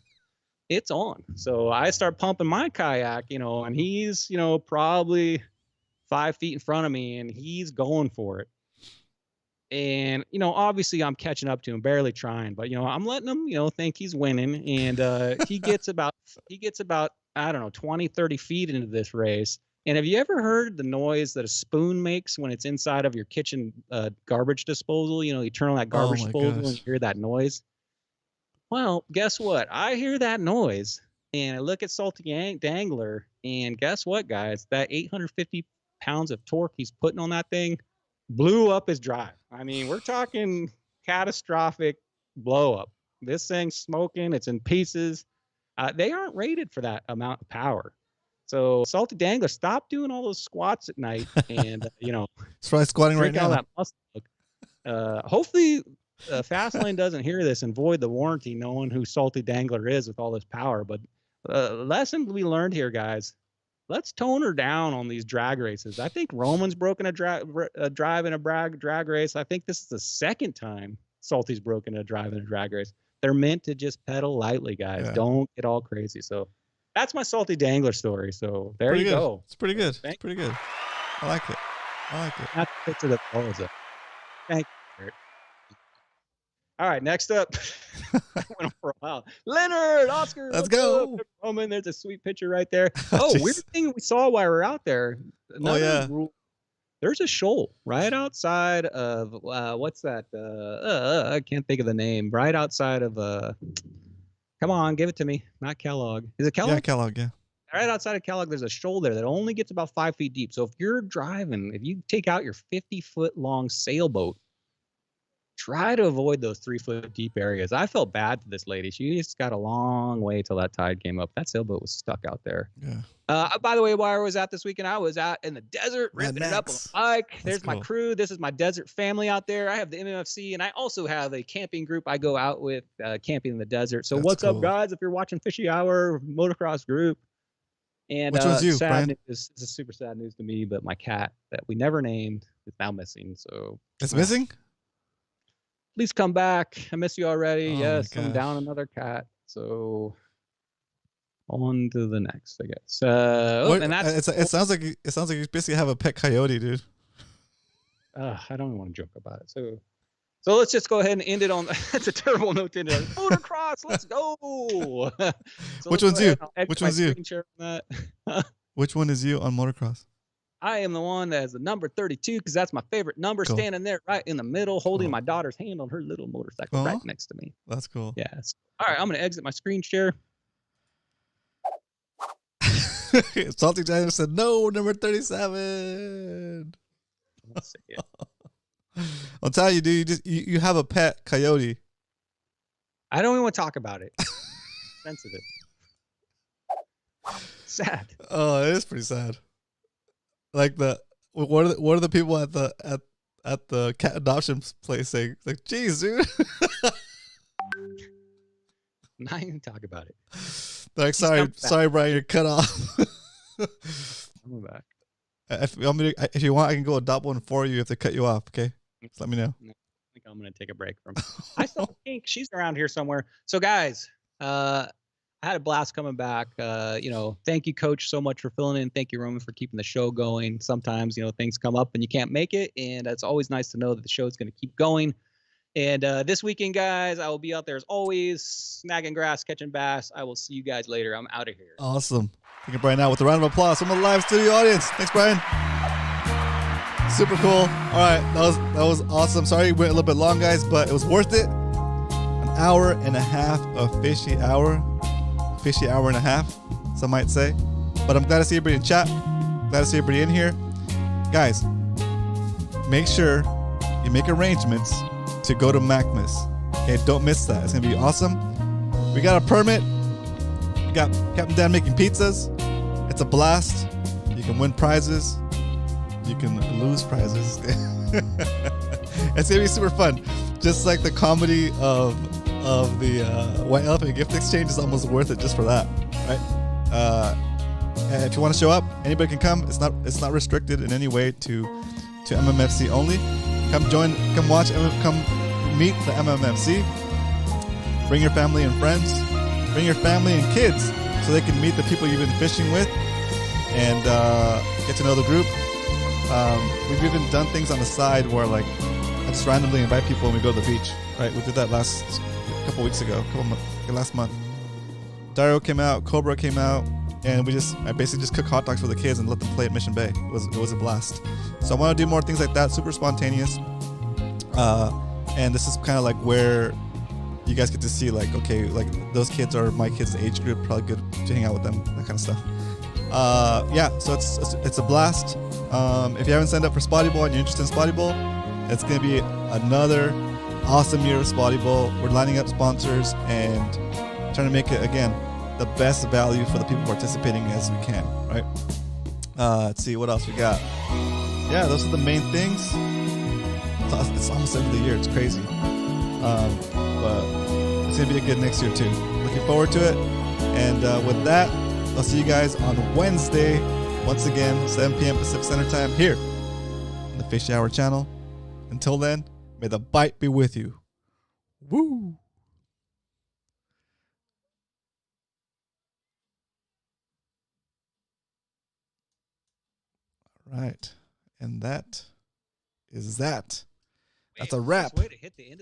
It's on. So I start pumping my kayak, and he's, probably 5 feet in front of me, and he's going for it. And, obviously I'm catching up to him, barely trying, but, I'm letting him, think he's winning. And he gets about, I don't know, 20, 30 feet into this race. And have you ever heard the noise that a spoon makes when it's inside of your kitchen garbage disposal? You turn on that garbage disposal and you hear that noise. Well, guess what? I hear that noise and I look at Salty Dangler, and guess what, guys? That 850 pounds of torque he's putting on that thing blew up his drive. I mean, we're talking catastrophic blow up. This thing's smoking. It's in pieces. They aren't rated for that amount of power. So Salty Dangler, stop doing all those squats at night, and That's probably squatting right now. That muscle. Hopefully, Fastlane doesn't hear this and void the warranty, knowing who Salty Dangler is with all this power. But lesson we learned here, guys. Let's tone her down on these drag races. I think Roman's broken a drive in a drag race. I think this is the second time Salty's broken a drive in a drag race. They're meant to just pedal lightly, guys. Yeah. Don't get all crazy. So that's my Salty Dangler story. So there Pretty you good. go. It's pretty good. It's pretty good. I like it. Not to picture the Rosa. Thank you. All right, next up. I went on for a while. Leonard, Oscar. Let's go. Roman, there's a sweet picture right there. Oh, weird thing we saw while we were out there. There's a shoal right outside of what's that? I can't think of the name. Right outside of come on, give it to me. Not Kellogg. Is it Kellogg? Yeah, Kellogg. Yeah. Right outside of Kellogg, there's a shoal there that only gets about 5 feet deep. So if you're driving, if you take out your 50-foot long sailboat, try to avoid those 3-foot deep areas. I felt bad for this lady. She just got a long way till that tide came up. That sailboat was stuck out there. Yeah. By the way, while I was out this weekend, I was out in the desert, ripping it up on a bike. There's my crew. This is my desert family out there. I have the MMFC, and I also have a camping group I go out with, camping in the desert. So what's up, guys? If you're watching Fishy Hour motocross group. And which one's you, Brian? This is super sad news to me, but my cat that we never named is now missing. So it's missing? Please come back. I miss you already. Oh yes, I'm down another cat. So on to the next, I guess. And that's it sounds like you basically have a pet coyote, dude. I don't even want to joke about it. So let's just go ahead and end it on. That's a terrible note to end it on. Motocross, let's go. Which one's you? Which one's you? Which one is you on motocross? I am the one that has the number 32 because that's my favorite number, standing there right in the middle, holding my daughter's hand on her little motorcycle right next to me. That's cool. Yes. All right, I'm going to exit my screen share. Salty Dangler said, no, number 37. Let's see it. I'll tell you, dude, you have a pet coyote. I don't even want to talk about it. Sensitive. Sad. Oh, it is pretty sad. Like what are the people at the cat adoption place saying? Like, geez, dude. Not even talk about it. Like, sorry, Brian, you're cut off. I'm back. If you want, I can go adopt one for you if they cut you off. Okay, just let me know. I think I'm gonna take a break from. I still think she's around here somewhere. So guys, I had a blast coming back. Thank you, Coach, so much for filling in. Thank you, Roman, for keeping the show going. Sometimes, things come up and you can't make it, and it's always nice to know that the show is going to keep going. And this weekend, guys, I will be out there as always, snagging grass, catching bass. I will see you guys later. I'm out of here. Awesome. Thank you, Brian, now with a round of applause from the live studio audience. Thanks, Brian. Super cool. All right, that was awesome. Sorry it went a little bit long, guys, but it was worth it. An hour and a half of Fishy Hour and a half, some might say. But I'm glad to see everybody in chat. Glad to see everybody in here. Guys, make sure you make arrangements to go to Macmas. Okay, don't miss that. It's going to be awesome. We got a permit. We got Captain Dan making pizzas. It's a blast. You can win prizes. You can lose prizes. It's going to be super fun. Just like the comedy of the White Elephant Gift Exchange is almost worth it just for that, right? And if you want to show up, anybody can come. It's not restricted in any way to MMFC only. Come join, come watch, come meet the MMFC. Bring your family and friends. Bring your family and kids so they can meet the people you've been fishing with and get to know the group. We've even done things on the side where, like, just randomly invite people when we go to the beach, right? We did that last couple weeks ago, last month. Dario came out, Cobra came out, and I basically just cook hot dogs for the kids and let them play at Mission Bay. It was a blast. So I want to do more things like that, super spontaneous. And this is kind of like where you guys get to see, like, okay, like those kids are my kids' age group, probably good to hang out with them, that kind of stuff. Yeah, so it's a blast. If you haven't signed up for Spotty Bowl and you're interested in Spotty Bowl, it's gonna be another awesome year of Spotty Bowl. We're lining up sponsors and trying to make it, again, the best value for the people participating as we can, right? Let's see what else we got. Yeah, those are the main things. It's almost the end of the year. It's crazy. But it's going to be a good next year, too. Looking forward to it. And with that, I'll see you guys on Wednesday, once again, 7 p.m. Pacific Standard Time, here on the Fishy Hour channel. Until then, may the bite be with you. Woo! All right. And that is that. That's a wrap. Way to hit the end of the